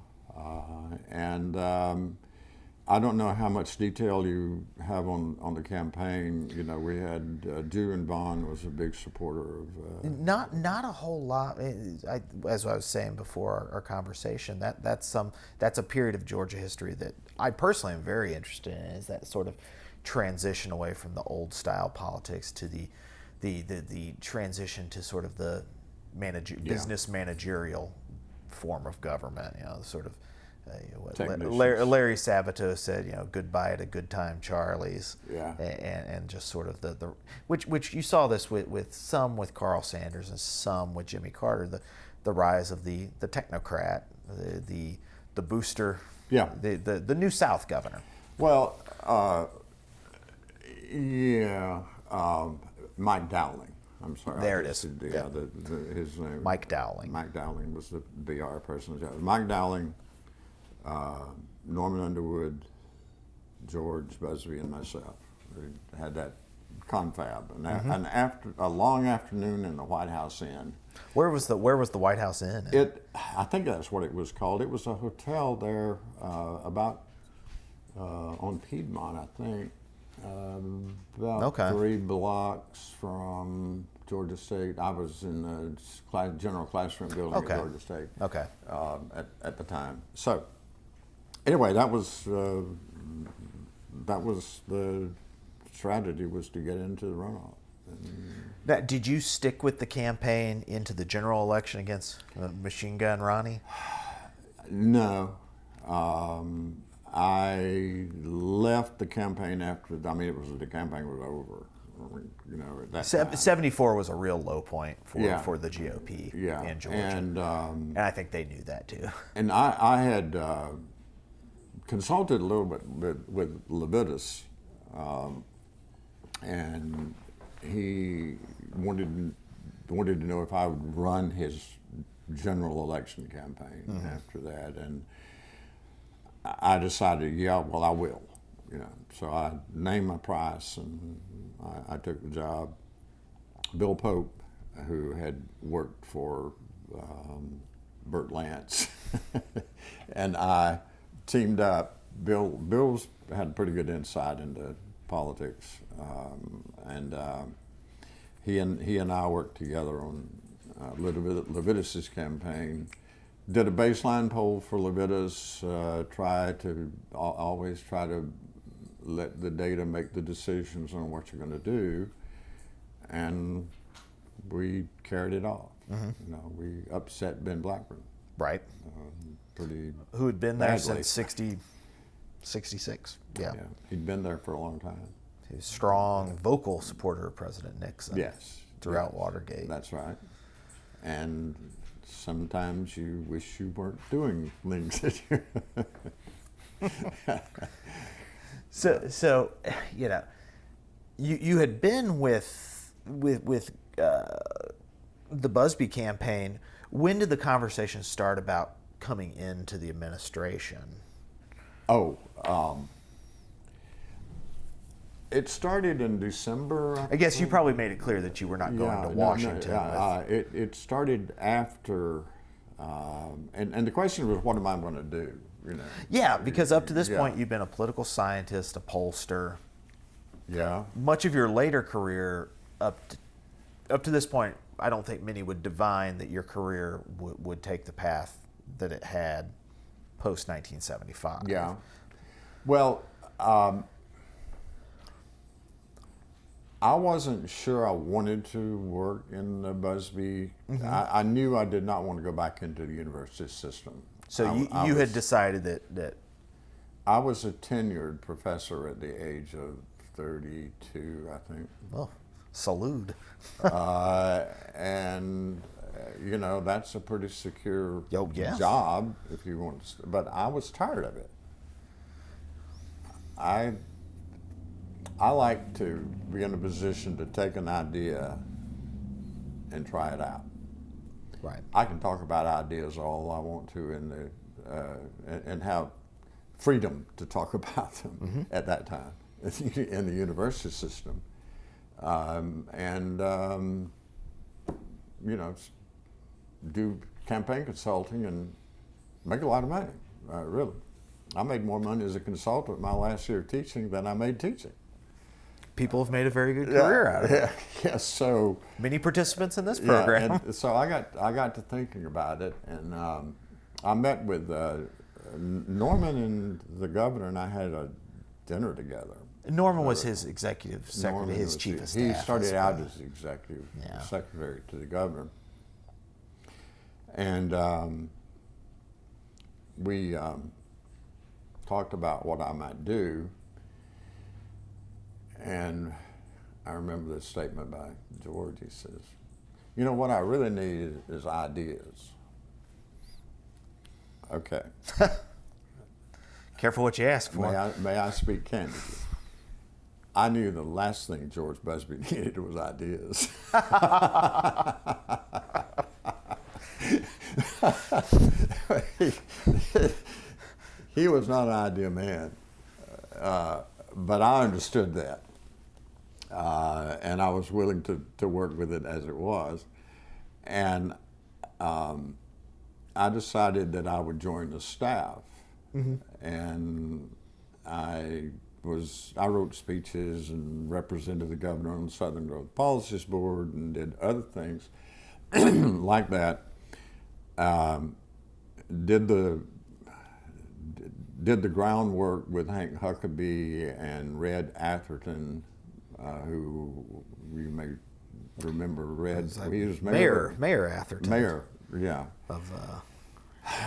B: I don't know how much detail you have on the campaign. You know, we had Dew and Bond was a big supporter of.
A: Not a whole lot. As I was saying before our conversation, that's a period of Georgia history that I personally am very interested in. Is that sort of transition away from the old style politics to the transition to sort of the business managerial form of government. You know, sort of. Larry Sabato said, you know, goodbye at a good time, Charlie's.
B: Yeah.
A: And just sort of the which you saw this with some with Carl Sanders and some with Jimmy Carter, the rise of the technocrat, the booster,
B: Yeah.
A: the New South governor.
B: Well, Mike Dowling. I'm sorry.
A: There it is.
B: Yeah, his name.
A: Mike Dowling.
B: Mike Dowling was the BR person. Mike Dowling, Norman Underwood, George Busby, and myself. We had that confab, and after a long afternoon in the White House Inn.
A: Where was the White House Inn?
B: I think that's what it was called. It was a hotel there, about on Piedmont, I think, about 3 blocks from Georgia State. I was in the general classroom building at Georgia State.
A: Okay.
B: At the time. So, anyway, that was the strategy, was to get into the runoff.
A: Now, did you stick with the campaign into the general election against Machine Gun Ronnie?
B: No. I left the campaign after. I mean, the campaign was over. You know, at that time.
A: 74 was a real low point for the GOP in Georgia,
B: and
A: I think they knew that too.
B: And I had consulted a little bit with Levitas, and he wanted to know if I would run his general election campaign after that, and I decided, yeah, well, I will, So I named my price, and I took the job. Bill Pope, who had worked for Burt Lance, and I teamed up. Bill's had pretty good insight into politics, and he and I worked together on Levitus's campaign. Did a baseline poll for Levitus. Always try to let the data make the decisions on what you're going to do, and we carried it off. We upset Ben Blackburn.
A: Right.
B: Pretty.
A: Who had been there
B: badly.
A: since 66. Yeah.
B: He'd been there for a long time.
A: He was a strong, vocal supporter of President Nixon.
B: Yes.
A: Throughout Watergate.
B: That's right. And sometimes you wish you weren't doing things that you.
A: So you had been with the Busbee campaign. When did the conversation start about coming into the administration?
B: It started in December.
A: I guess you probably made it clear that you were not going to Washington.
B: It started after, and the question was, what am I going to do?
A: Yeah, because up to this point, you've been a political scientist, a pollster.
B: Yeah.
A: Much of your later career, up to this point, I don't think many would divine that your career would take the path that it had post 1975.
B: Yeah. Well, I wasn't sure I wanted to work in the Busbee. I knew I did not want to go back into the university system.
A: So you had decided that
B: I was a tenured professor at the age of 32, I think.
A: Well, salute.
B: And that's a pretty secure
A: yes.
B: job if you want to. But I was tired of it. I like to be in a position to take an idea and try it out.
A: Right.
B: I can talk about ideas all I want to and have freedom to talk about them at that time in the university system, do campaign consulting and make a lot of money. Really, I made more money as a consultant my last year of teaching than I made teaching.
A: People have made a very good career out of it.
B: Yes, so
A: many participants in this program.
B: And so I got to thinking about it, and I met with Norman and the governor, and I had a dinner together.
A: Norman was his executive secretary, his chief of staff.
B: He started out as executive secretary to the governor, and we talked about what I might do. And I remember this statement by George. He says, what I really need is ideas. Okay.
A: Careful what you ask for.
B: May I speak candidly? I knew the last thing George Busbee needed was ideas. He was not an idea man, but I understood that. And I was willing to work with it as it was. And I decided that I would join the staff. And I wrote speeches and represented the governor on the Southern Growth Policies Board and did other things like that. Did the groundwork with Hank Huckabee and Red Atherton, who you may remember. Red, he was
A: Mayor Atherton.
B: Mayor, yeah.
A: Of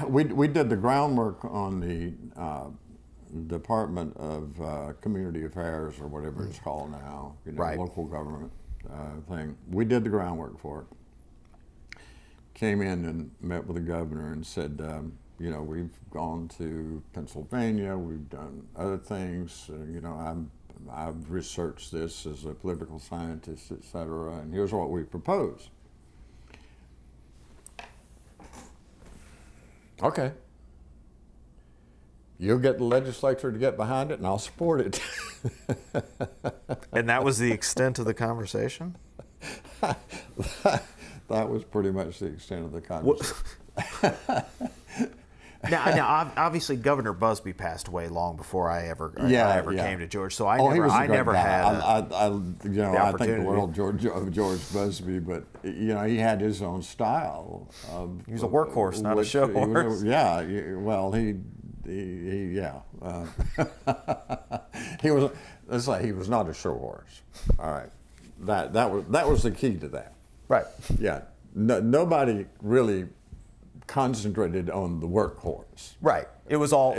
B: we did the groundwork on the Department of Community Affairs, or whatever it's called now, local government thing. We did the groundwork for it. Came in and met with the governor and said, we've gone to Pennsylvania, we've done other things, I've researched this as a political scientist, et cetera, and here's what we propose. Okay. You'll get the legislature to get behind it, and I'll support it.
A: And that was the extent of the conversation?
B: That was pretty much the extent of the conversation.
A: Now, obviously, Governor Busby passed away long before I ever came to Georgia, so
B: he was a
A: I
B: great
A: never
B: guy.
A: had.
B: I think the world of George Busby, but he had his own style.
A: He was a workhorse, not a show horse.
B: He was. Let's say he was not a show horse. All right, that was the key to that.
A: Right.
B: Yeah. Nobody really concentrated on the workhorse.
A: Right. It was all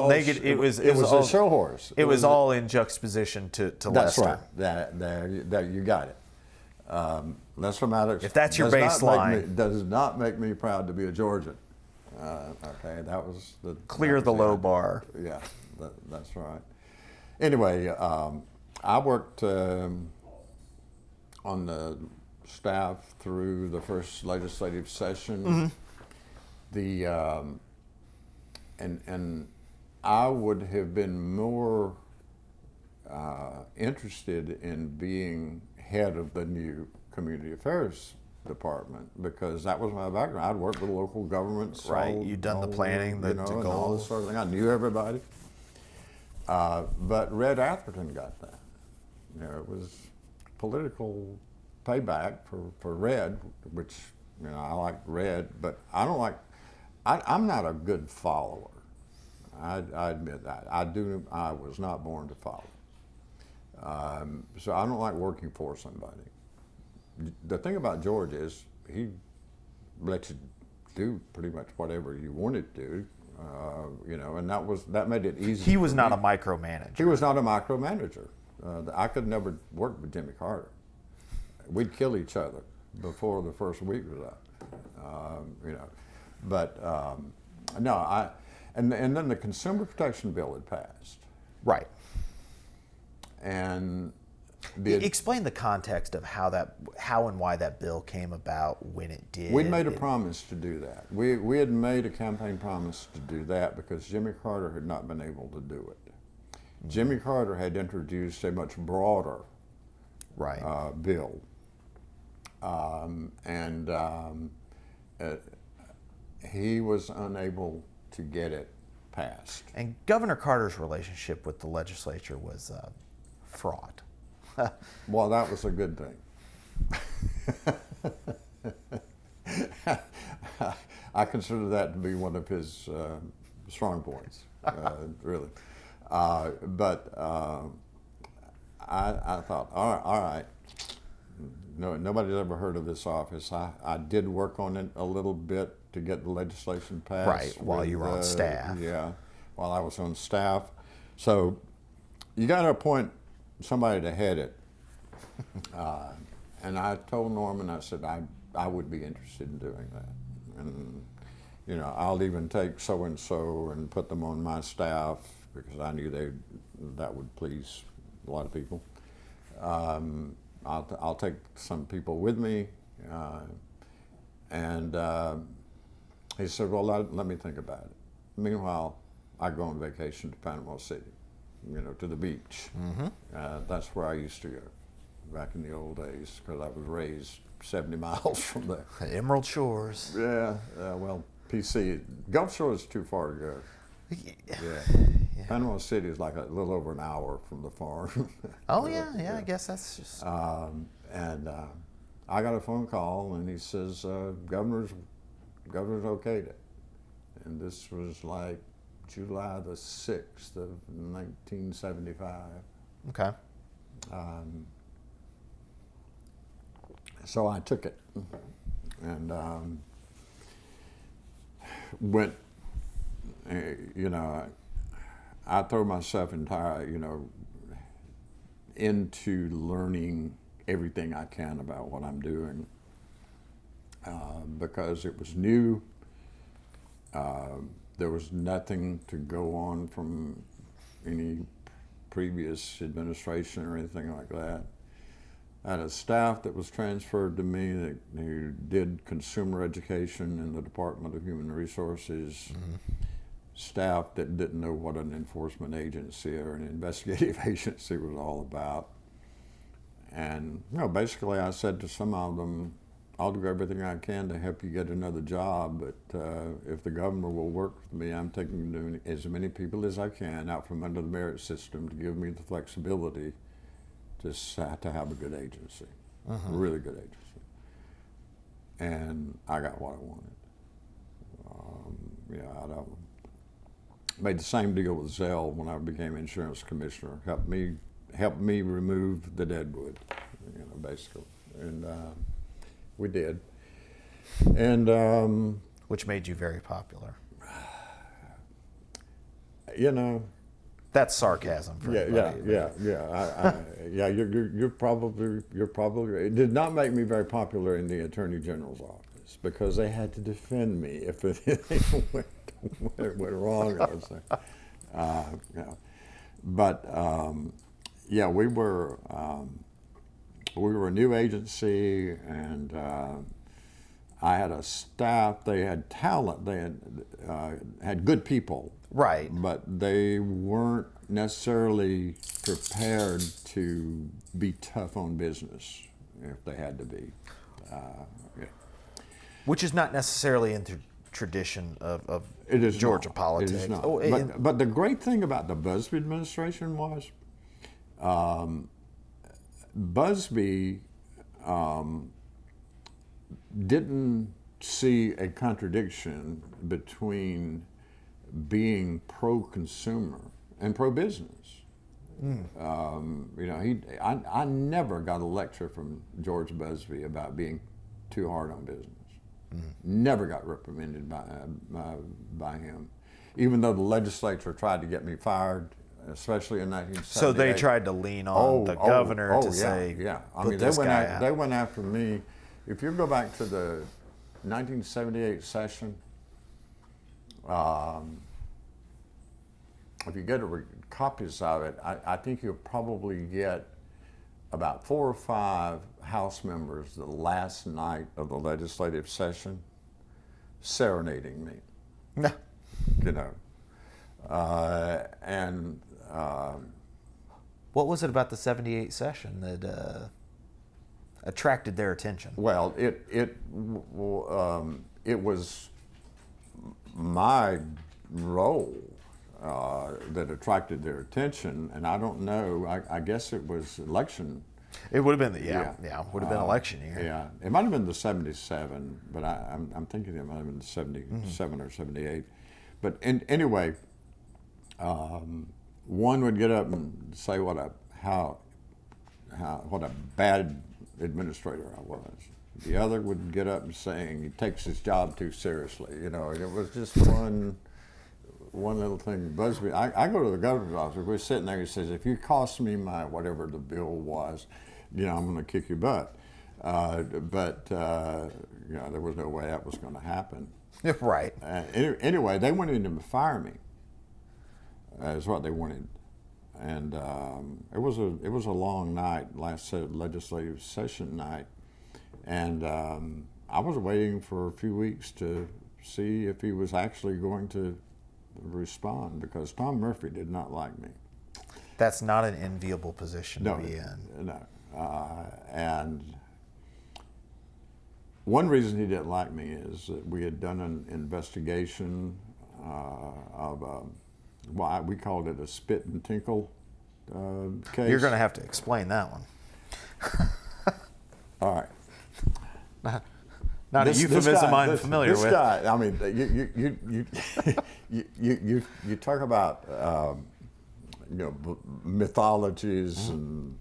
A: negative. It was
B: a show horse.
A: It was all in juxtaposition to
B: That's
A: Lester.
B: right. That you got it. Lester Maddox.
A: If that's your baseline,
B: does not make me proud to be a Georgian. Okay, that was the
A: clear the low bar.
B: Yeah, that's right. Anyway, I worked on the staff through the first legislative session.
A: Mm-hmm.
B: And I would have been more interested in being head of the new community affairs department, because that was my background. I'd worked with local governments.
A: Right, you'd done the planning, the
B: and all
A: goals.
B: this sort of thing. I knew everybody. But Red Atherton got that. It was political payback for Red, which I like Red, but I don't like. I'm not a good follower. I admit that. I was not born to follow. So I don't like working for somebody. The thing about George is he lets you do pretty much whatever you wanted to do, and that made it easy.
A: He was not a micromanager.
B: He was not a micromanager. I could never work with Jimmy Carter. We'd kill each other before the first week was up, But no, and then the Consumer Protection Bill had passed.
A: Right.
B: And
A: explain the context of how and why that bill came about when it did.
B: We'd made a promise to do that. We had made a campaign promise to do that because Jimmy Carter had not been able to do it. Mm-hmm. Jimmy Carter had introduced a much broader bill, he was unable to get it passed.
A: And Governor Carter's relationship with the legislature was fraught.
B: Well, that was a good thing. I consider that to be one of his strong points, really. But I thought, all right. No, nobody's ever heard of this office. I did work on it a little bit to get the legislation passed.
A: Right, while you were on staff.
B: Yeah, while I was on staff. So you got to appoint somebody to head it. And I told Norman, I said, I would be interested in doing that. And, I'll even take so-and-so and put them on my staff because I knew that would please a lot of people. I'll take some people with me. And he said, well, let me think about it. Meanwhile, I go on vacation to Panama City, to the beach.
A: Mm-hmm.
B: That's where I used to go back in the old days because I was raised 70 miles from there.
A: Emerald Shores.
B: Yeah, well, PC. Gulf Shores is too far to go. Yeah. Panama City is like a little over an hour from the farm.
A: Oh, yeah, I guess that's just...
B: I got a phone call, and he says, Governor's okayed it. And this was like July the 6th of 1975.
A: Okay.
B: So I took it and went, I throw myself into learning everything I can about what I'm doing because it was new. There was nothing to go on from any previous administration or anything like that. I had a staff that was transferred to me who did consumer education in the Department of Human Resources. Staff that didn't know what an enforcement agency or an investigative agency was all about. And basically I said to some of them, I'll do everything I can to help you get another job, but if the governor will work with me, I'm taking as many people as I can out from under the merit system to give me the flexibility to have a good agency, a really good agency. And I got what I wanted. I made the same deal with Zell when I became insurance commissioner. Helped me remove the deadwood, basically, and we did. And
A: which made you very popular.
B: That's
A: sarcasm for everybody.
B: You're probably. It did not make me very popular in the Attorney General's office because they had to defend me if anything went wrong. I would say. But we were a new agency, and I had a staff. They had talent. They had good people.
A: Right.
B: But they weren't necessarily prepared to be tough on business if they had to be.
A: Which is not necessarily in the tradition of
B: it is
A: Georgia
B: not.
A: politics.
B: It is not. But the great thing about the Busby administration was Busby didn't see a contradiction between being pro-consumer and pro-business. I never got a lecture from George Busby about being too hard on business. Never got reprimanded by him, even though the legislature tried to get me fired, especially in 1978.
A: So they tried to lean on the governor to say,
B: I mean, they went after me. If you go back to the 1978 session, if you get copies of it, I think you'll probably get about 4 or 5 House members the last night of the legislative session serenading me.
A: What was it about the 78 session that attracted their attention?
B: Well, it was my role that attracted their attention, and I don't know. I guess it was election.
A: It would have been would have been election year.
B: Yeah, it might have been the 77, but I'm thinking it might have been the 77 or 78. But anyway, one would get up and say what a bad administrator I was. The other would get up and saying he takes his job too seriously. And it was just one little thing. Busby, I go to the governor's office. We're sitting there. He says, "If you cost me my whatever the bill was, I'm going to kick your butt." But there was no way that was going to happen.
A: Right.
B: Anyway, they wanted him to fire me. Is what they wanted, and it was a long night, last legislative session night, and I was waiting for a few weeks to see if he was actually going to respond, because Tom Murphy did not like me.
A: That's not an enviable position to be in.
B: No, and one reason he didn't like me is that we had done an investigation of we called it a spit and tinkle case.
A: You're going to have to explain that one.
B: All right.
A: Not a euphemism I'm familiar with.
B: This guy, I mean, you talk about mythologies and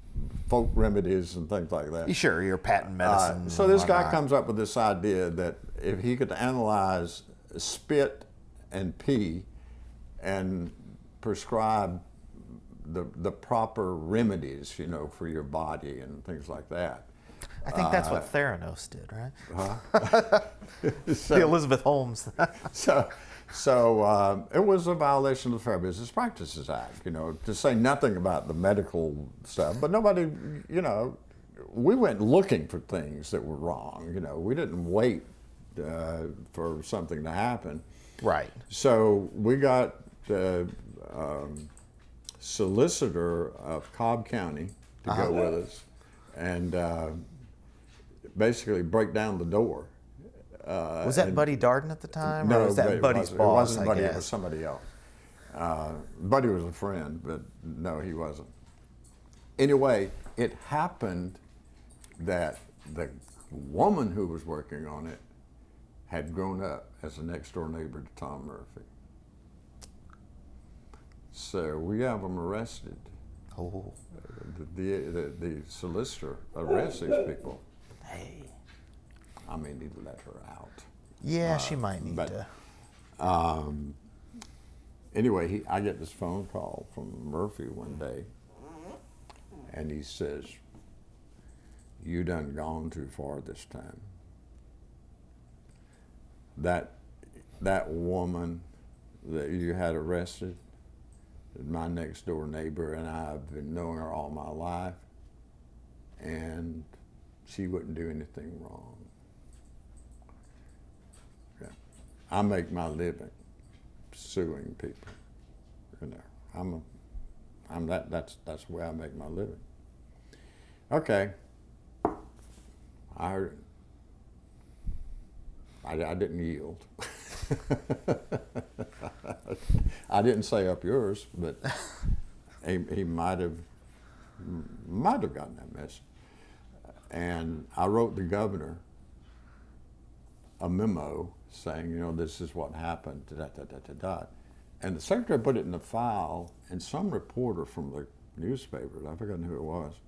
B: folk remedies and things like that.
A: Sure, your patent medicine.
B: So this guy comes up with this idea that if he could analyze spit and pee and prescribe the proper remedies, for your body and things like that.
A: I think that's what Theranos did, right?
B: So,
A: the Elizabeth Holmes.
B: so it was a violation of the Fair Business Practices Act, to say nothing about the medical stuff. But nobody, we went looking for things that were wrong. You know, we didn't wait for something to happen.
A: Right.
B: So we got the solicitor of Cobb County to go with us and basically break down the door.
A: Was that Buddy Darden at the time?
B: No,
A: or was that Buddy's boss?
B: It wasn't Buddy,
A: I
B: it
A: guess?
B: was somebody else. Buddy was a friend, but no, he wasn't. Anyway, it happened that the woman who was working on it had grown up as a next door neighbor to Tom Murphy. So we have them arrested.
A: Oh.
B: The solicitor arrests these people.
A: Hey.
B: I may need to let her out.
A: Yeah, she might need to.
B: Anyway, I get this phone call from Murphy one day, and he says, "You done gone too far this time. That woman that you had arrested, my next door neighbor, and I've been knowing her all my life, and she wouldn't do anything wrong. Yeah. I make my living suing people. You know, that's the way I make my living." Okay. I heard it. I didn't yield. I didn't say up yours, but he might have gotten that message. And I wrote the governor a memo saying, you know, this is what happened, And the secretary put it in the file, and some reporter from the newspaper, I forgot who it was,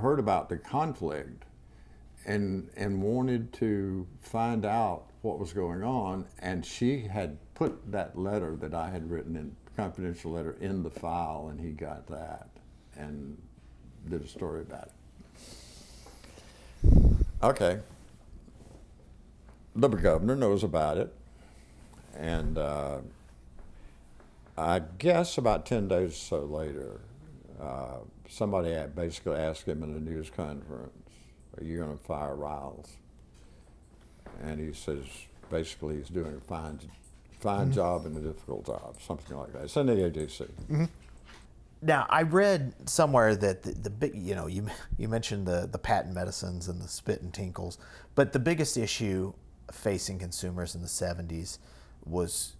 B: heard about the conflict and wanted to find out what was going on, and she had put that letter that I had written, in confidential letter, in the file, and he got that and did a story about it. Okay. The governor knows about it, and I guess about 10 days or so later, somebody had basically asked him in a news conference, "Are you going to fire Ryles?" And he says, basically, he's doing a fine job and a difficult job, something like that. It's in the ADC.
A: Mm-hmm. Now, I read somewhere that the big, you mentioned the patent medicines and the spit and tinkles, but the biggest issue facing consumers in the 70s was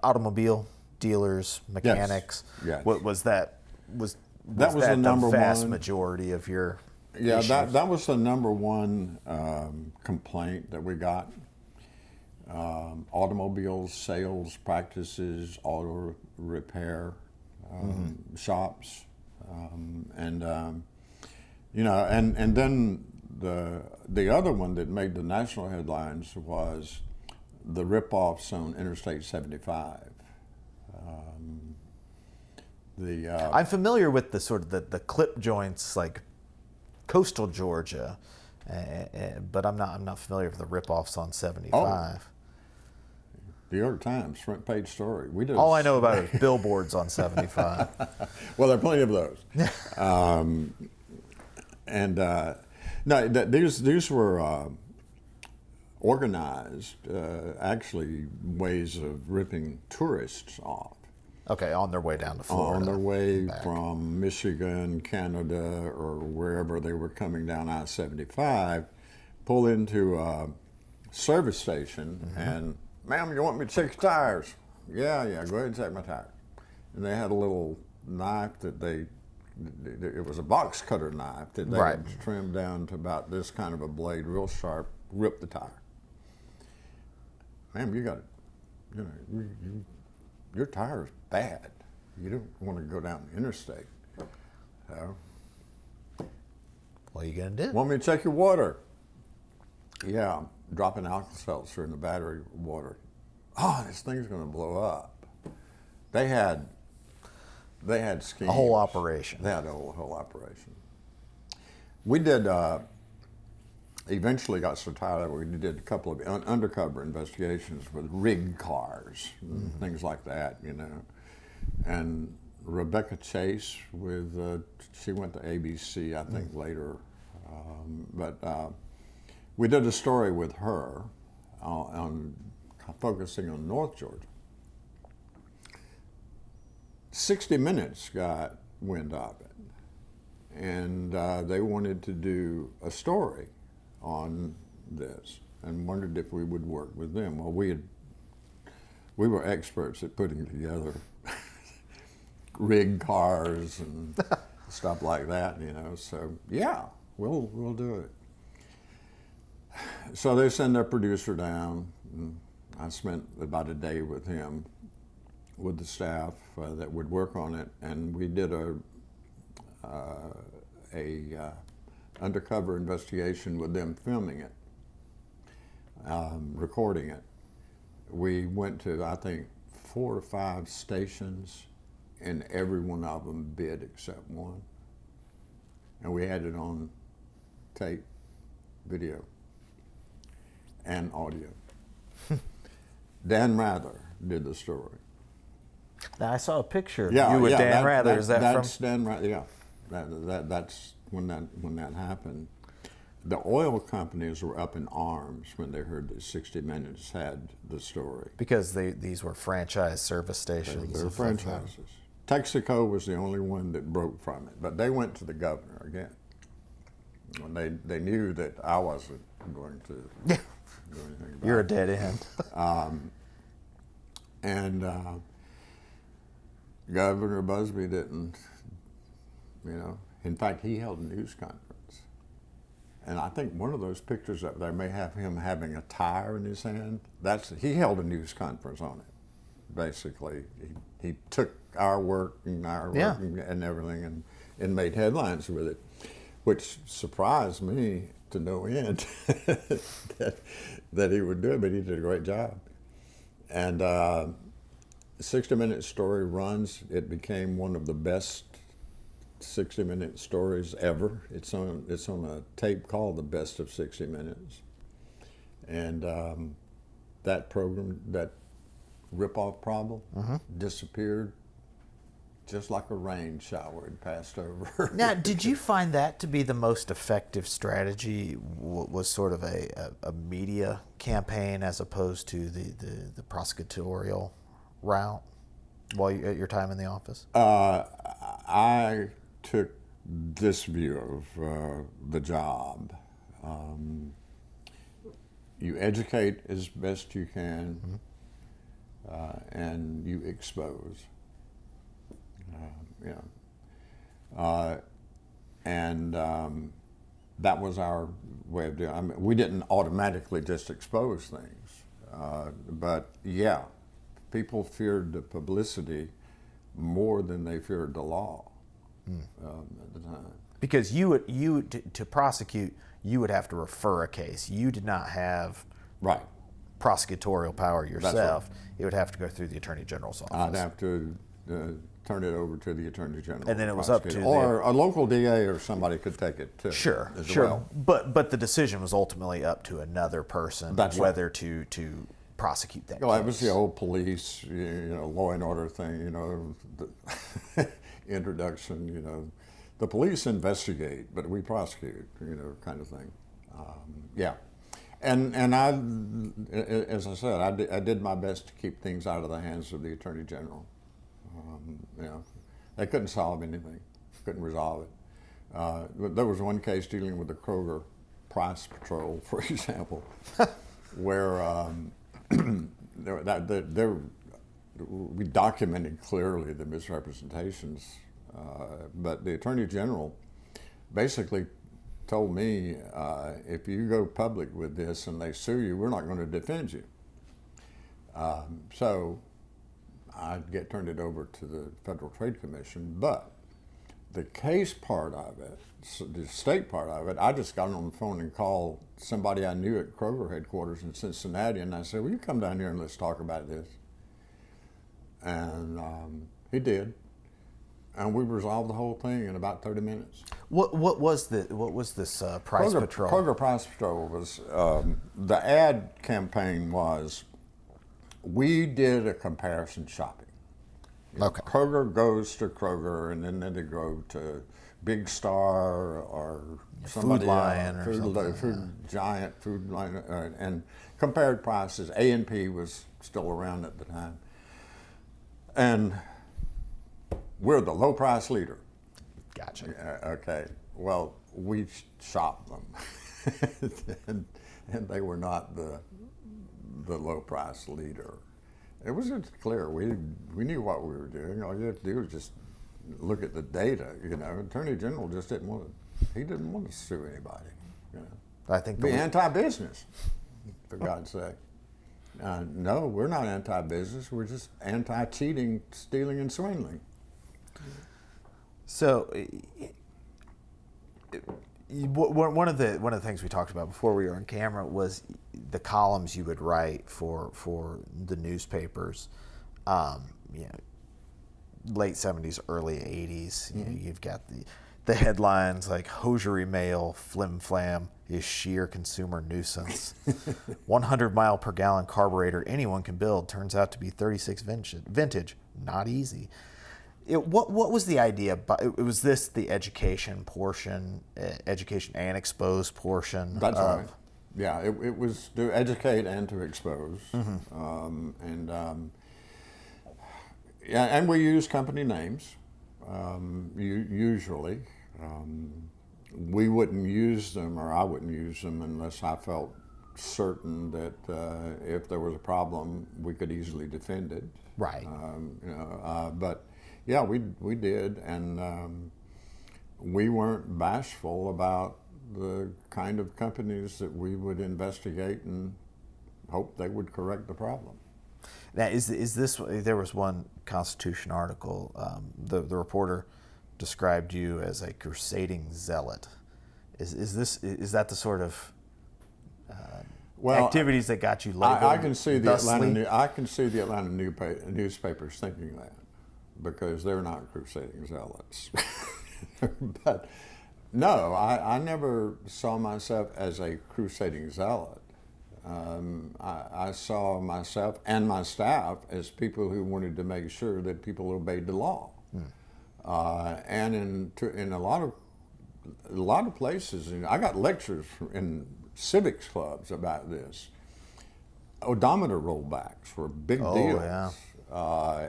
A: automobile dealers, mechanics.
B: Yes.
A: What was that? Was
B: that
A: the
B: number
A: vast
B: one
A: majority of your
B: Yeah,
A: issues?
B: that was the number one complaint that we got. Automobile sales practices, auto repair shops, and then the other one that made the national headlines was the rip-offs on Interstate 75.
A: I'm familiar with the sort of the clip joints, like coastal Georgia, but I'm not familiar with the rip-offs on 75.
B: The New York Times front page story. We did.
A: All I know about is billboards on 75.
B: Well, there are plenty of those. These were organized, actually, ways of ripping tourists off.
A: Okay, on their way down to Florida.
B: On their way from Michigan, Canada, or wherever they were coming down I-75, pull into a service station and, "Ma'am, you want me to check your tires?" Yeah, go ahead and check my tires. And they had a little knife that it was a box cutter knife that they had trimmed down to about this kind of a blade, real sharp, rip the tire. "Ma'am, you got it. Your tire's bad. You don't want to go down the interstate." So,
A: what are you going to do?
B: "Want me to check your water?" "Yeah, dropping Alka-Seltzer in the battery water." "Oh, this thing's going to blow up." They had schemes.
A: A whole operation.
B: They had a whole operation. We did, eventually got so tired of it, we did a couple of undercover investigations with rig cars and things like that, And Rebecca Chase she went to ABC, I think, later. But we did a story with her on focusing on North Georgia. 60 Minutes got wind of it, and they wanted to do a story on this and wondered if we would work with them. Well, we were experts at putting together rigged cars and stuff like that, so yeah, we'll do it. So they send their producer down, and I spent about a day with him, with the staff that would work on it, and we did a undercover investigation with them filming it, recording it. We went to, I think, 4 or 5 stations, and every one of them bid except one. And we had it on tape, video, and audio. Dan Rather did the story.
A: Now, I saw a picture of you with Dan Rather. Is that
B: that's
A: from?
B: Dan Rather, yeah. That's when that happened. The oil companies were up in arms when they heard that 60 Minutes had the story.
A: Because these were franchise service stations.
B: They were franchises. Texaco was the only one that broke from it, but they went to the governor again. When they knew that I wasn't going to do anything about
A: You're a
B: it.
A: dead end.
B: And Governor Busby didn't, in fact, he held a news conference. And I think one of those pictures up there may have him having a tire in his hand. He held a news conference on it, basically. He took our work and and everything and made headlines with it, which surprised me to no end that he would do it, but he did a great job. And 60 Minute story runs. It became one of the best 60 Minute stories ever. It's on a tape called The Best of 60 Minutes. And that program, that rip-off problem, disappeared just like a rain shower had passed over.
A: Now, did you find that to be the most effective strategy, was sort of a media campaign as opposed to the prosecutorial route at your time in the office?
B: I took this view of the job. You educate as best you can, and you expose. That was our way of doing it. I mean, we didn't automatically just expose things, but yeah, people feared the publicity more than they feared the law at the time.
A: Because to prosecute, you would have to refer a case. You did not have prosecutorial power yourself.
B: Right.
A: It would have to go through the Attorney General's office.
B: I'd have to turn it over to the Attorney General.
A: And then it was up to
B: or a local DA or somebody could take it too.
A: Sure.
B: Well.
A: But the decision was ultimately up to another person whether to prosecute that case.
B: It was the old police, law and order thing, the introduction, the police investigate, but we prosecute, kind of thing. Yeah. And I, as I said, I did my best to keep things out of the hands of the Attorney General. They couldn't solve anything, couldn't resolve it. There was one case dealing with the Kroger Price Patrol, for example, where we documented clearly the misrepresentations, but the Attorney General basically told me, if you go public with this and they sue you, we're not going to defend you. So I'd get turned it over to the Federal Trade Commission, but the case part of it, the state part of it, I just got on the phone and called somebody I knew at Kroger headquarters in Cincinnati, and I said, will you come down here and let's talk about this? And he did. And we resolved the whole thing in about 30 minutes.
A: What was this Price Patrol?
B: Kroger Price Patrol was, the ad campaign was, we did a comparison shopping.
A: Okay.
B: Kroger goes to Kroger, and then they go to Big Star or somebody
A: Food Lion
B: else,
A: or something.
B: Food Giant, Food Lion, and compared prices. A&P was still around at the time, and we're the low price leader.
A: Gotcha.
B: Okay. Well, we shopped them, and they were not the low price leader. It was just clear. We knew what we were doing. All you have to do is just look at the data. You know, Attorney General just didn't want to. He didn't want to sue anybody. You know,
A: I think
B: be anti-business, for God's sake. No, we're not anti-business. We're just anti-cheating, stealing, and swindling.
A: So, one of the things we talked about before we were on camera was the columns you would write for the newspapers. You know, late 70s, early 80s. You know, you've got the headlines like "Hosiery Mail Flim Flam is sheer consumer nuisance." 100 mile per gallon carburetor anyone can build turns out to be 36 vintage. Not easy. What was the idea? It was this the education portion, education and expose portion.
B: That's right. Yeah, it was to educate and to expose, yeah, and we use company names. Usually, we wouldn't use them, or I wouldn't use them, unless I felt certain that if there was a problem, we could easily defend it.
A: Right.
B: But yeah, we did, and we weren't bashful about the kind of companies that we would investigate and hope they would correct the problem.
A: Now, is this? There was one Constitution article. The reporter described you as a crusading zealot. Is that the sort of activities that got you labeled?
B: I can see the Atlanta newspapers thinking that, because they're not crusading zealots. But no, I never saw myself as a crusading zealot. I saw myself and my staff as people who wanted to make sure that people obeyed the law. And in a lot of places, I got lectures in civics clubs about this. Odometer rollbacks were big deals.
A: Yeah.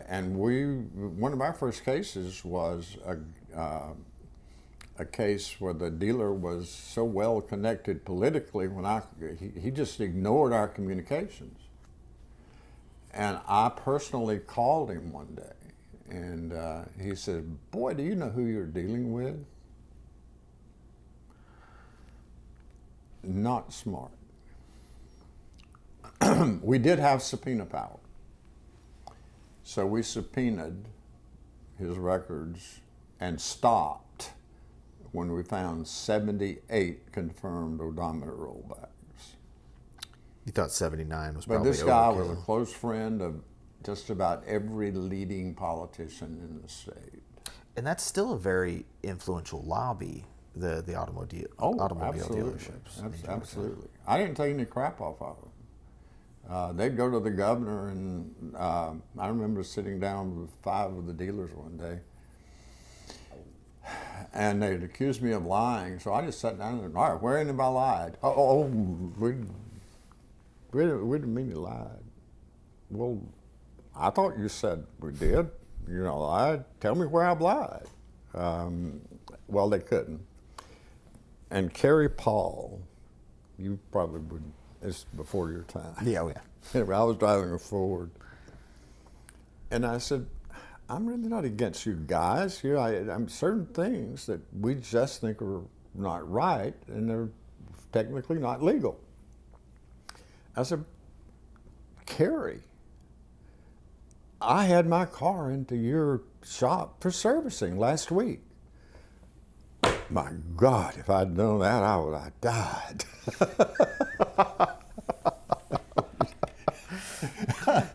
B: And one of our first cases was a case where the dealer was so well connected politically he just ignored our communications. And I personally called him one day, and he said, "Boy, do you know who you're dealing with? Not smart." We did have subpoena power. So we subpoenaed his records and stopped when we found 78 confirmed odometer rollbacks.
A: You thought 79 was
B: but
A: probably
B: this guy
A: overkill.
B: was a close friend of just about every leading politician in the state.
A: And that's still a very influential lobby, the automobile dealerships.
B: Absolutely. I didn't take any crap off of them. They'd go to the governor, and I remember sitting down with 5 of the dealers one day, and they'd accuse me of lying. So I just sat down and, "All right, where have I lied?" We didn't mean you lied. Well, I thought you said we did. You know, lied. Tell me where I've lied. Well, they couldn't. And Kerry Paul, you probably would. It's before your time.
A: Yeah, yeah.
B: Anyway, I was driving a Ford, and I said, "I'm really not against you guys. You know, I'm certain things that we just think are not right, and they're technically not legal." I said, "Kerry, I had my car into your shop for servicing last week. My God, if I'd known that, I would have died."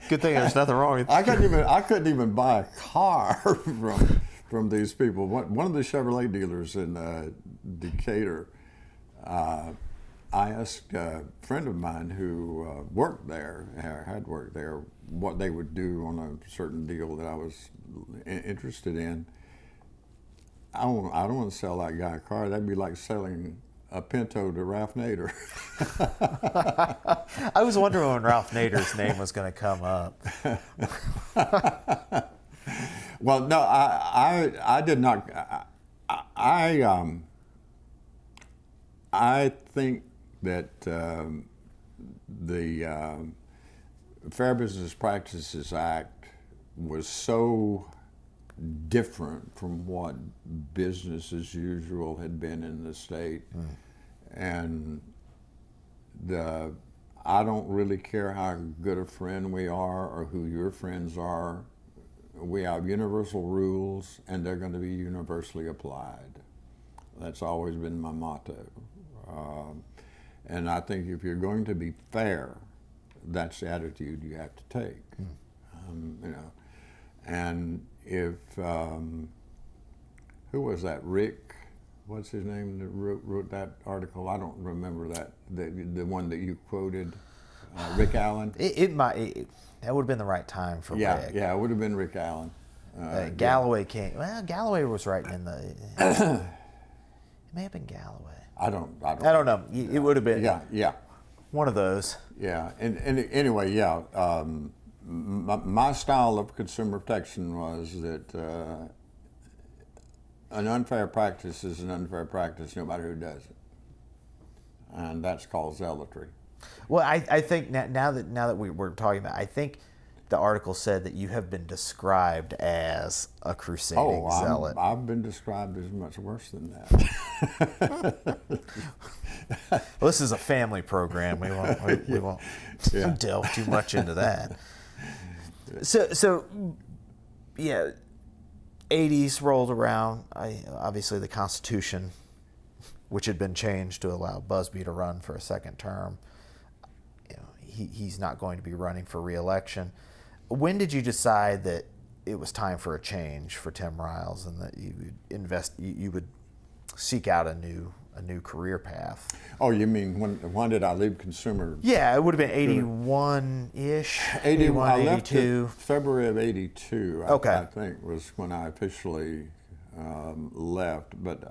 A: Good thing there's nothing wrong with
B: I couldn't even buy a car from these people. One of the Chevrolet dealers in Decatur, I asked a friend of mine who worked there, or had worked there, what they would do on a certain deal that I was interested in. I don't want to sell that guy a car. That'd be like selling a Pinto to Ralph Nader.
A: I was wondering when Ralph Nader's name was going to come up.
B: Well, no, I did not. I think that the Fair Business Practices Act was so different from what business as usual had been in the state, and I don't really care how good a friend we are or who your friends are. We have universal rules, and they're going to be universally applied. That's always been my motto. And I think if you're going to be fair, that's the attitude you have to take. And if who was that? Rick? What's his name that wrote that article? I don't remember that. The one that you quoted, Rick Allen.
A: That would have been the right time for Rick.
B: Yeah, it would have been Rick Allen.
A: Galloway came. Well, Galloway was writing in the. It may have been Galloway.
B: I don't
A: know. It would have been.
B: Yeah.
A: One of those.
B: Yeah, and anyway, yeah. My style of consumer protection was that an unfair practice is an unfair practice, no matter who does it, and that's called zealotry.
A: Well, I think now that we're talking about, I think the article said that you have been described as a crusading zealot.
B: I've been described as much worse than that.
A: Well, this is a family program. We won't delve too much into that. So yeah, 80s rolled around. Obviously, the Constitution, which had been changed to allow Busby to run for a second term. He's not going to be running for re-election. When did you decide that it was time for a change for Tim Ryles and that you would seek out a new career path?
B: Oh, you mean when did I leave consumer?
A: Yeah, it would have been 81-ish,
B: 81,
A: 82.
B: I left in February of 82,
A: Okay.
B: I think, was when I officially left. But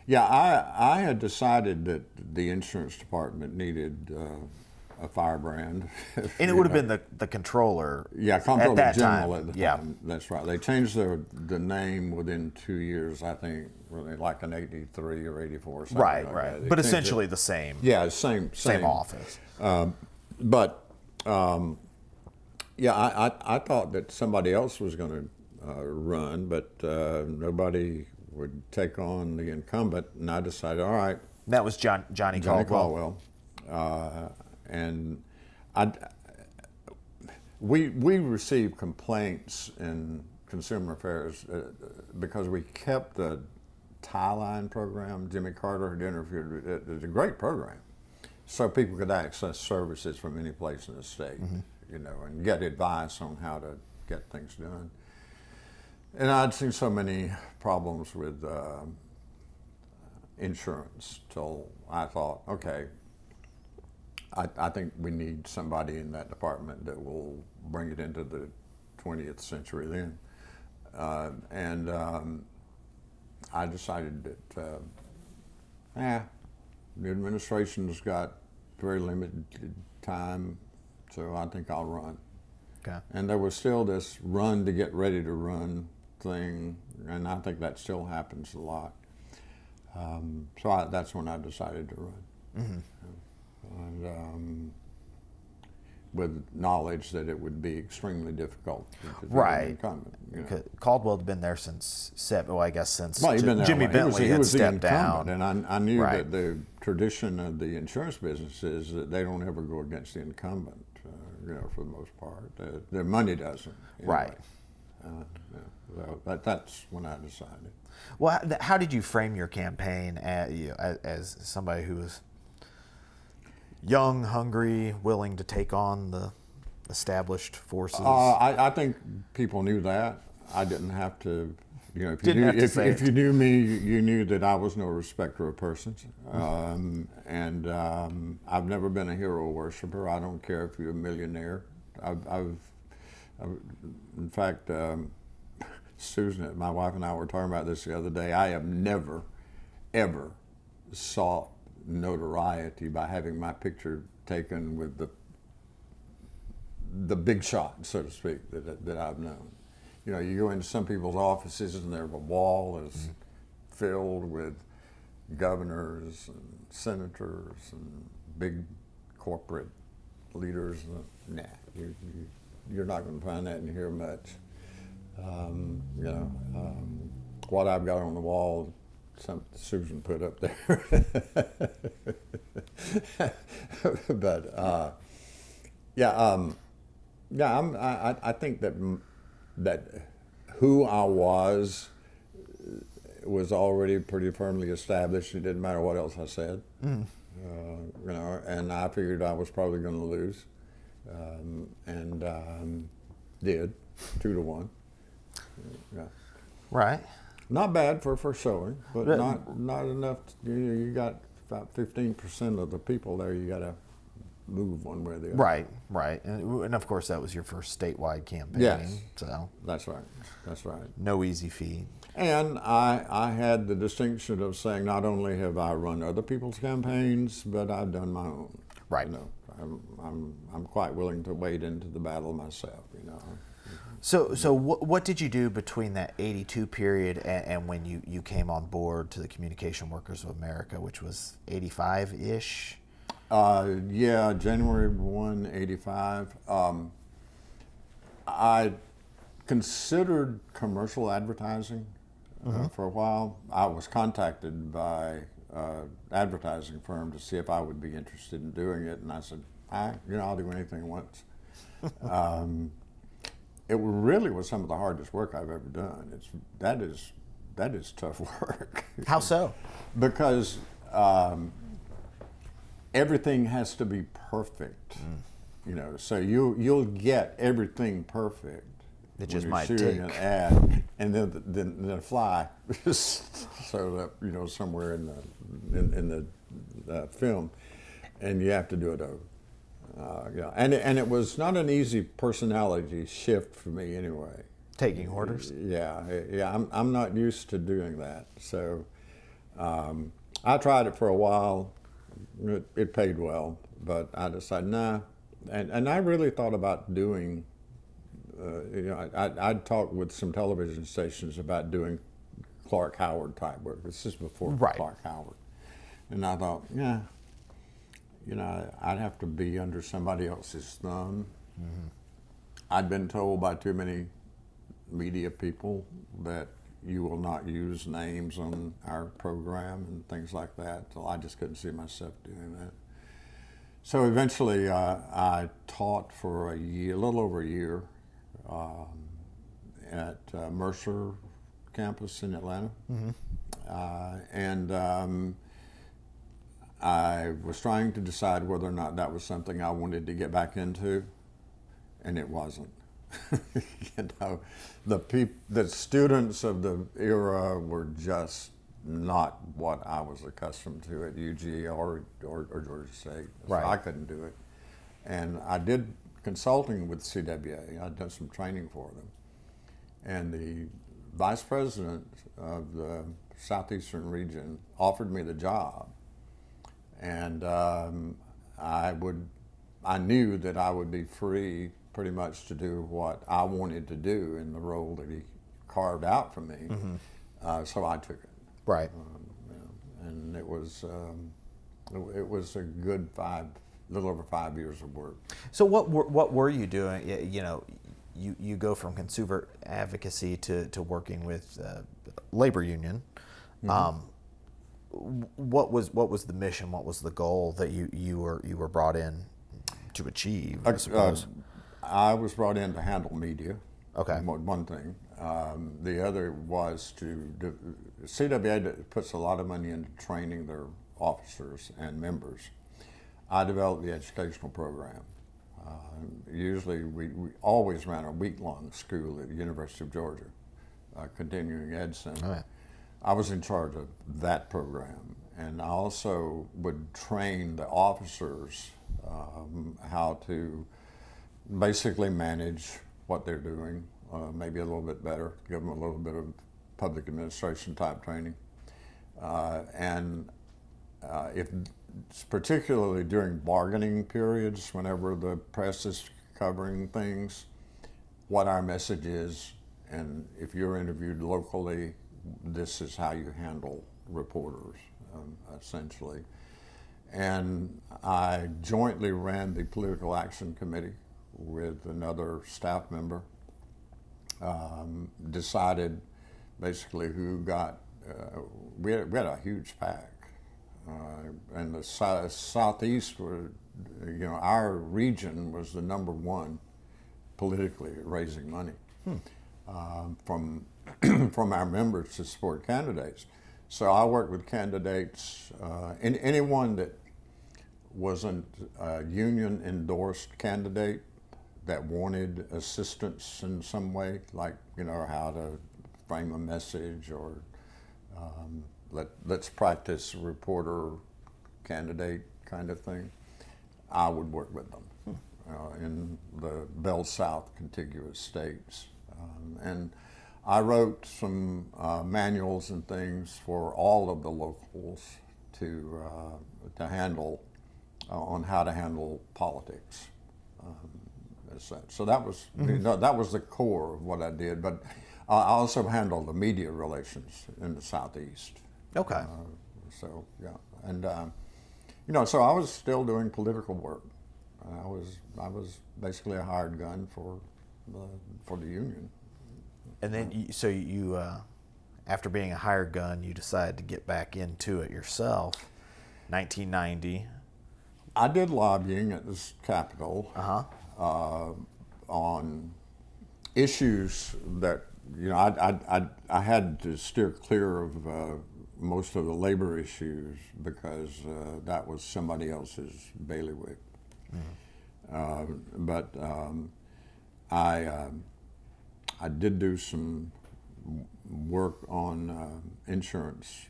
B: yeah, I had decided that the insurance department needed a firebrand.
A: And it would have been the controller.
B: Yeah, Comptroller
A: at that
B: General
A: time.
B: at the
A: Yeah.
B: time. That's right. They changed the name within 2 years, I think, really, like in 83 or 84 or something.
A: Right.
B: like that. They
A: But
B: changed
A: essentially
B: it.
A: the same.
B: Yeah, same
A: office.
B: Yeah, I thought that somebody else was going to run, but nobody would take on the incumbent, and I decided, all right.
A: That was Johnny Caldwell.
B: And we received complaints in Consumer Affairs because we kept the tie line program. Jimmy Carter had interviewed with it. It was a great program, so people could access services from any place in the state, and get advice on how to get things done. And I'd seen so many problems with insurance till I thought, okay, I think we need somebody in that department that will bring it into the 20th century then. I decided that, the administration's got very limited time, so I think I'll run.
A: Okay.
B: And there was still this run to get ready to run thing, and I think that still happens a lot. So that's when I decided to run. Mm-hmm. And with knowledge that it would be extremely difficult to be an incumbent.
A: Caldwell had been there since
B: he'd been there
A: Jimmy Bentley had stepped down.
B: And I knew that the tradition of the insurance business is that they don't ever go against the incumbent, for the most part. Their money doesn't.
A: Right.
B: So that's when I decided.
A: Well, how did you frame your campaign as somebody who was young, hungry, willing to take on the established forces?
B: I think people knew that. I didn't have to You know,
A: Didn't have to say
B: if
A: it.
B: you knew me, you knew that I was no respecter of persons, I've never been a hero worshiper. I don't care if you're a millionaire. I've in fact, Susan, my wife and I were talking about this the other day. I have never, ever sought notoriety by having my picture taken with the big shot, so to speak, that I've known. You know, you go into some people's offices and their wall is filled with governors and senators and big corporate leaders. Nah, you're not going to find that in here much. What I've got on the wall, something Susan put up there. But I think that who I was already pretty firmly established. It didn't matter what else I said, and I figured I was probably going to lose, and did 2-1. Yeah.
A: Right.
B: Not bad for showing, but not enough. You got about 15% of the people there. You got to move one way or the other.
A: Right. And of course, that was your first statewide campaign.
B: Yes.
A: So
B: That's right.
A: no easy feat.
B: And I had the distinction of saying not only have I run other people's campaigns, but I've done my own.
A: Right.
B: You know, I'm quite willing to wade into the battle myself. You know.
A: So what did you do between that 82 period and when you came on board to the Communication Workers of America, which was 85-ish?
B: January 1, 85. I considered commercial advertising for a while. I was contacted by an advertising firm to see if I would be interested in doing it, and I said, I'll do anything once. It really was some of the hardest work I've ever done. That is tough work.
A: How so?
B: Because everything has to be perfect. You know, so you'll get everything perfect.
A: It just
B: when you're
A: might
B: shooting
A: take.
B: an ad, and then the fly is sewed up, somewhere in the film, and you have to do it over. And it was not an easy personality shift for me anyway.
A: Taking orders?
B: Yeah. I'm not used to doing that. So I tried it for a while. It paid well, but I decided nah. And I really thought about doing. I'd talked with some television stations about doing Clark Howard type work. This is before Clark Howard, and I thought, I'd have to be under somebody else's thumb. Mm-hmm. I'd been told by too many media people that you will not use names on our program and things like that. So I just couldn't see myself doing that. So eventually I taught for a little over a year, at Mercer campus in Atlanta. Mm-hmm. I was trying to decide whether or not that was something I wanted to get back into, and it wasn't. The students of the era were just not what I was accustomed to at UG or Georgia State. So I couldn't do it. And I did consulting with CWA. I'd done some training for them. And the vice president of the Southeastern region offered me the job. And I knew that I would be free pretty much to do what I wanted to do in the role that he carved out for me. Mm-hmm. So I took it.
A: Right.
B: And it was a good little over 5 years of work.
A: So what were you doing? You go from consumer advocacy to working with labor union. Mm-hmm. What was the mission? What was the goal that you were brought in to achieve? I suppose.
B: I was brought in to handle media.
A: Okay.
B: One thing. The other was CWA puts a lot of money into training their officers and members. I developed the educational program. Usually we always ran a week-long school at the University of Georgia. continuing ed center.
A: Oh, yeah.
B: I was in charge of that program, and I also would train the officers how to basically manage what they're doing, maybe a little bit better, give them a little bit of public administration type training. And if particularly during bargaining periods, whenever the press is covering things, what our message is, and if you're interviewed locally, this is how you handle reporters, essentially. And I jointly ran the Political Action Committee with another staff member, decided basically who got, we had a huge PAC. And the Southeast were, our region was the number one politically raising money from from our members to support candidates. So I worked with candidates, anyone that wasn't a union endorsed candidate that wanted assistance in some way, like how to frame a message, or let's practice reporter candidate kind of thing. I would work with them in the Bell South contiguous states. And I wrote some manuals and things for all of the locals to handle on how to handle politics. As such. So that was that was the core of what I did. But I also handled the media relations in the Southeast.
A: Okay.
B: So yeah, and so I was still doing political work. I was basically a hired gun for the union.
A: And then, you after being a hired gun, you decided to get back into it yourself. 1990.
B: I did lobbying at the Capitol on issues that I had to steer clear of most of the labor issues because that was somebody else's bailiwick. But I did do some work on insurance,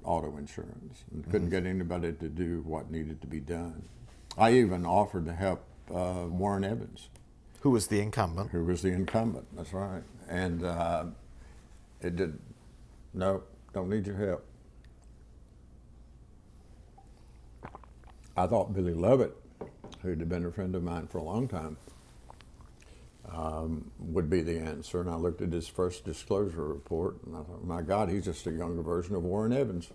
B: auto insurance, and couldn't get anybody to do what needed to be done. I even offered to help Warren Evans.
A: Who was the incumbent?
B: Who was the incumbent, that's right. And it did, no, don't need your help. I thought Billy Lovett, who'd been a friend of mine for a long time, would be the answer. And I looked at his first disclosure report, and I thought, my God, he's just a younger version of Warren Evans.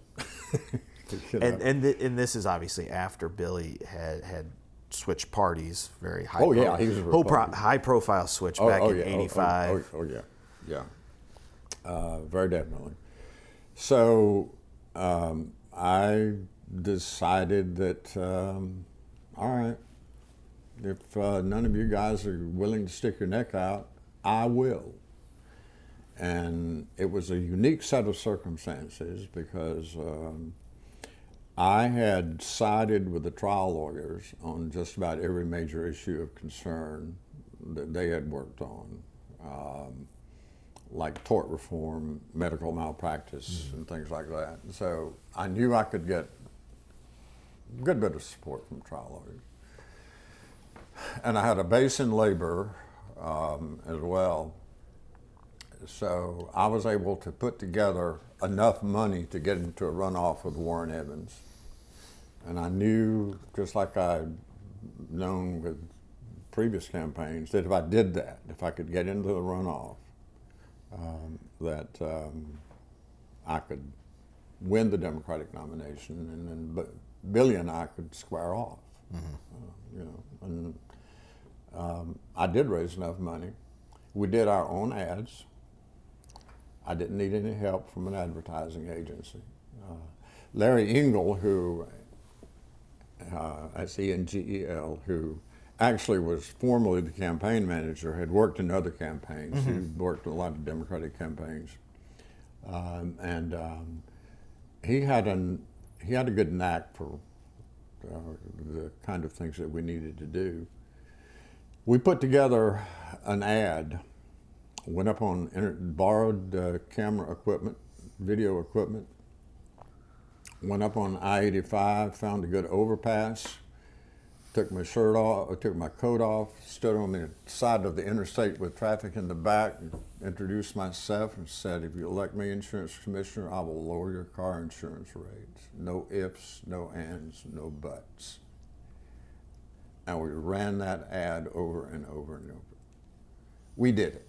A: And this is obviously after Billy had switched parties, very high.
B: Oh yeah, he was a Republican.
A: High profile switch back in '85.
B: Oh yeah, very definitely. So I decided that all right, if none of you guys are willing to stick your neck out, I will. And it was a unique set of circumstances because I had sided with the trial lawyers on just about every major issue of concern that they had worked on, like tort reform, medical malpractice, and things like that. So I knew I could get a good bit of support from trial lawyers. And I had a base in labor as well. So I was able to put together enough money to get into a runoff with Warren Evans. And I knew, just like I'd known with previous campaigns, that if I did that, if I could get into the runoff, that I could win the Democratic nomination, and then Billy and I could square off. And I did raise enough money. We did our own ads. I didn't need any help from an advertising agency. Larry Engel, who, that's E-N-G-E-L, who actually was formerly the campaign manager, had worked in other campaigns. He worked in a lot of Democratic campaigns. He had a good knack for the kind of things that we needed to do. We put together an ad Went up on borrowed camera equipment, video equipment. Went up on I-85, found a good overpass. Took my shirt off, took my coat off, stood on the side of the interstate with traffic in the back, introduced myself and said, if you elect me insurance commissioner, I will lower your car insurance rates. No ifs, no ands, no buts. And we ran that ad over and over and over. We did it.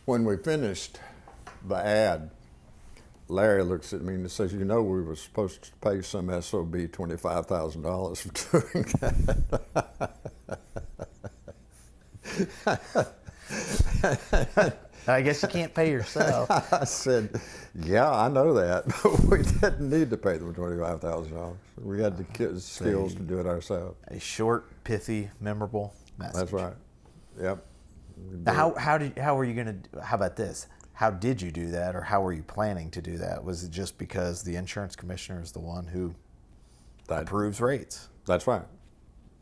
B: When we finished the ad, Larry looks at me and says, you know, we were supposed to pay some SOB $25,000 for doing
A: that. I guess you can't pay yourself.
B: I said, yeah, I know that, but we didn't need to pay them $25,000. We had the skills to do it ourselves.
A: A short, pithy, memorable message.
B: That's right. Yep.
A: Now, how were you going to, how about this? How did you do that, or how were you planning to do that? Was it just because the insurance commissioner is the one who approves rates?
B: That's right.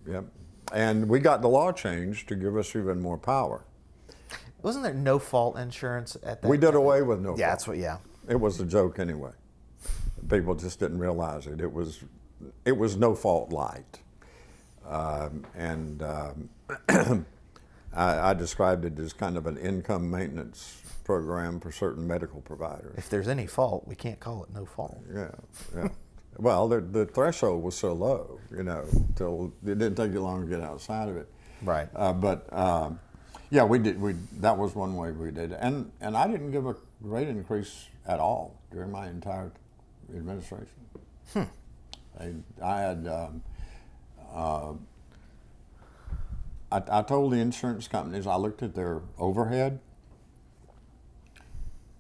B: Yep. And we got the law changed to give us even more power.
A: Wasn't there no fault insurance at that
B: We did
A: time?
B: away with no fault.
A: Yeah, that's what. Yeah.
B: It was a joke anyway. People just didn't realize it. It was no fault light, I described it as kind of an income maintenance program for certain medical providers.
A: If there's any fault, we can't call it no fault.
B: Yeah. Well, the threshold was so low, you know, till it didn't take you long to get outside of it.
A: Right.
B: Yeah, we did. That was one way we did it, and I didn't give a rate increase at all during my entire administration. I had. I told the insurance companies, I looked at their overhead,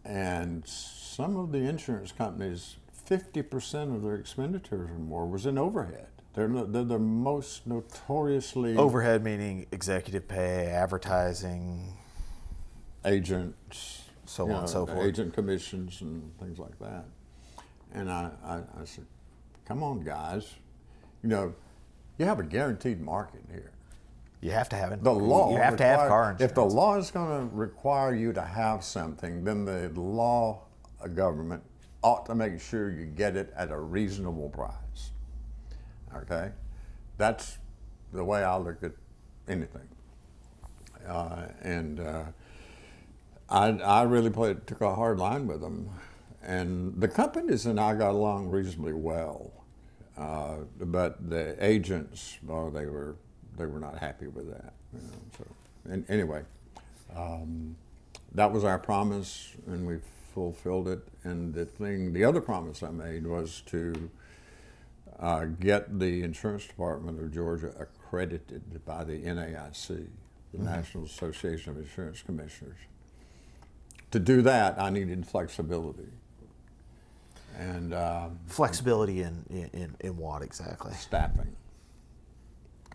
B: and some of the insurance companies, 50% of their expenditures or more was in overhead. They're the most notoriously...
A: Overhead meaning executive pay, advertising,
B: agents,
A: so on and so forth.
B: Agent commissions and things like that. And I said, come on, guys. You know, you have a guaranteed market here.
A: You have to have it.
B: The law.
A: You have to have car insurance.
B: If the law is going to require you to have something, then the law government ought to make sure you get it at a reasonable price. Okay? That's the way I look at anything. I really took a hard line with them. And the companies and I got along reasonably well. But the agents, well, they were not happy with that. You know, so anyway, that was our promise, and we fulfilled it. And the other promise I made was to get the Insurance Department of Georgia accredited by the NAIC, the National Association of Insurance Commissioners. To do that, I needed flexibility. And
A: flexibility in what exactly?
B: Staffing.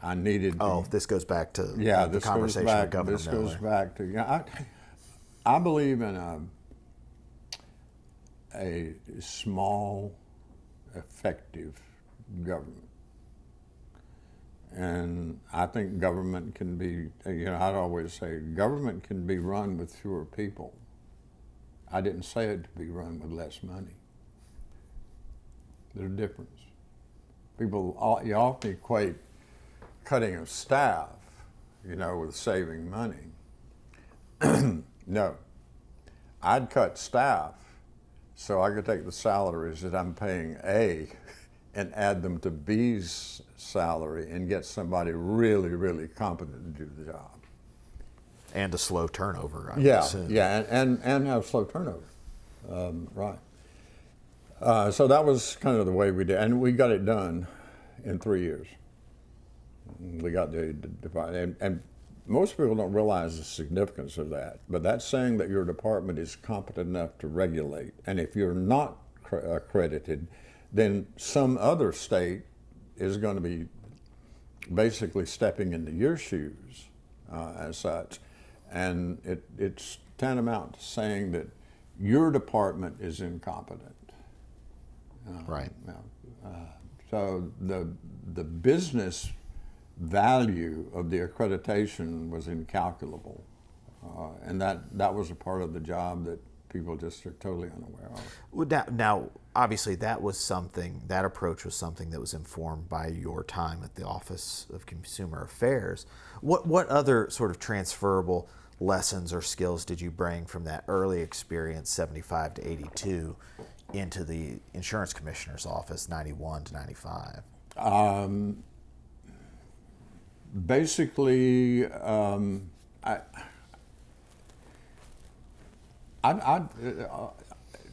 B: I needed.
A: This goes back to the
B: this
A: conversation
B: goes back,
A: with Governor
B: This
A: Miller.
B: goes back to. I believe in a small, effective government, and I think government can be. I'd always say government can be run with fewer people. I didn't say it to be run with less money. There's a difference. People, you often equate cutting of staff, with saving money. No. I'd cut staff so I could take the salaries that I'm paying A and add them to B's salary and get somebody really, really competent to do the job.
A: And a slow turnover, I assume.
B: Yeah, and have slow turnover. Right. So that was kind of the way we did, and we got it done in 3 years. We got the department, and most people don't realize the significance of that, but that's saying that your department is competent enough to regulate, and if you're not accredited, then some other state is going to be basically stepping into your shoes as such, and it's tantamount to saying that your department is incompetent.
A: Right.
B: So the business value of the accreditation was incalculable And that was a part of the job that people just are totally unaware of.
A: Well, now, obviously, that approach was something that was informed by your time at the Office of Consumer Affairs. What other sort of transferable lessons or skills did you bring from that early experience, 75 to 82, into the Insurance Commissioner's Office, 91 to 95?
B: Basically,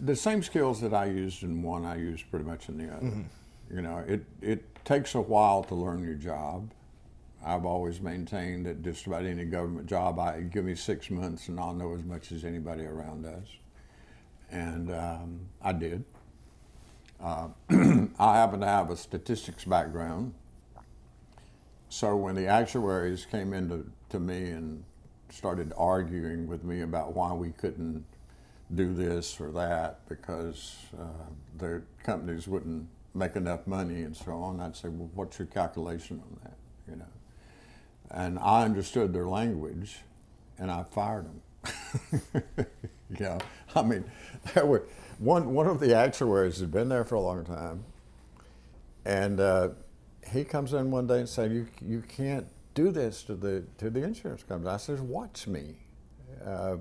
B: the same skills that I used in one, I used pretty much in the other. Mm-hmm. You know, it takes a while to learn your job. I've always maintained that just about any government job, give me 6 months and I'll know as much as anybody around does. And I did. I happen to have a statistics background. So when the actuaries came in to me and started arguing with me about why we couldn't do this or that because the companies wouldn't make enough money and so on, I'd say, well, what's your calculation on that? You know, and I understood their language, and I fired them. Yeah, I mean, there were one of the actuaries had been there for a long time, and he comes in one day and said, "You can't do this to the insurance company." I said, "Watch me. What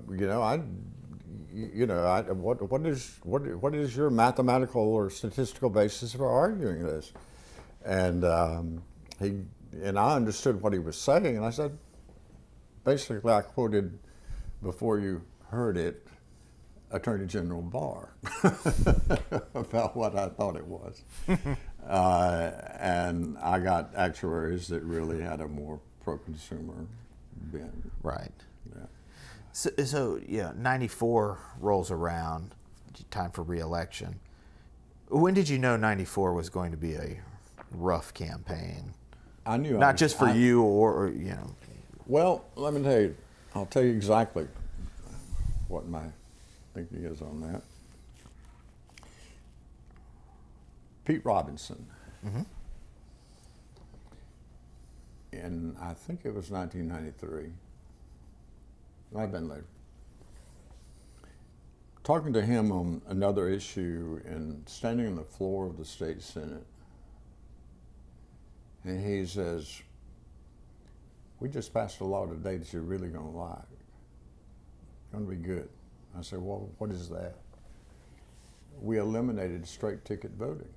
B: is your mathematical or statistical basis for arguing this?" And I understood what he was saying, and I said, basically, I quoted before you heard it, Attorney General Barr about what I thought it was. And I got actuaries that really had a more pro-consumer bent.
A: Right.
B: Yeah.
A: So 94 rolls around, time for re-election. When did you know 94 was going to be a rough campaign?
B: I knew.
A: Not just for you or.
B: Well, let me tell you. I'll tell you exactly what my thinking is on that. Pete Robinson. Mm-hmm. In, I think it was 1993. Might have been later. Talking to him on another issue and standing on the floor of the state Senate. And he says, "We just passed a law today that you're really going to like. It's going to be good." I said, "Well, what is that?" "We eliminated straight ticket voting."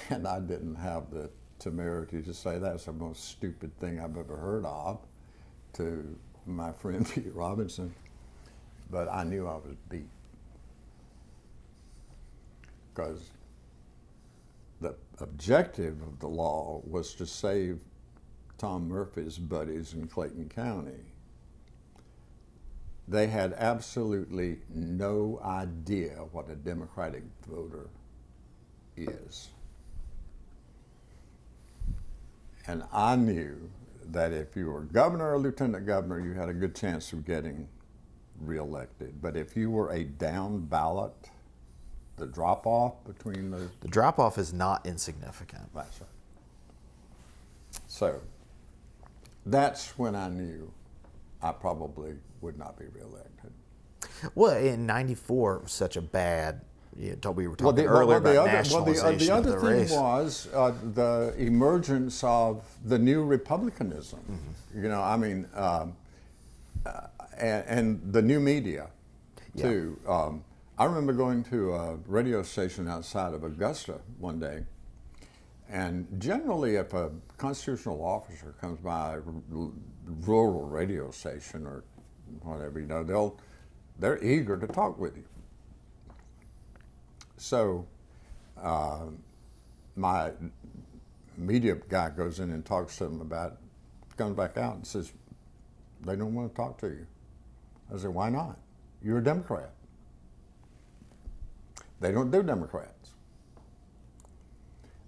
B: And I didn't have the temerity to say that's the most stupid thing I've ever heard of to my friend Pete Robinson, but I knew I was beat. Because the objective of the law was to save Tom Murphy's buddies in Clayton County. They had absolutely no idea what a Democratic voter is. And I knew that if you were governor or lieutenant governor, you had a good chance of getting reelected. But if you were a down ballot, the drop-off between the...
A: The drop-off is not insignificant.
B: That's right. So that's when I knew I probably would not be reelected.
A: Well, in 94, it was such a bad... we were talking earlier about nationalization
B: the other
A: of the race.
B: thing was the emergence of the new republicanism. Mm-hmm. You know, I mean, and the new media, too. Yeah. I remember going to a radio station outside of Augusta one day, and generally if a constitutional officer comes by a rural radio station or whatever, you know, they're eager to talk with you. So my media guy goes in and talks to them about, comes back out and says, "They don't want to talk to you." I said, "Why not? You're a Democrat." "They don't do Democrats."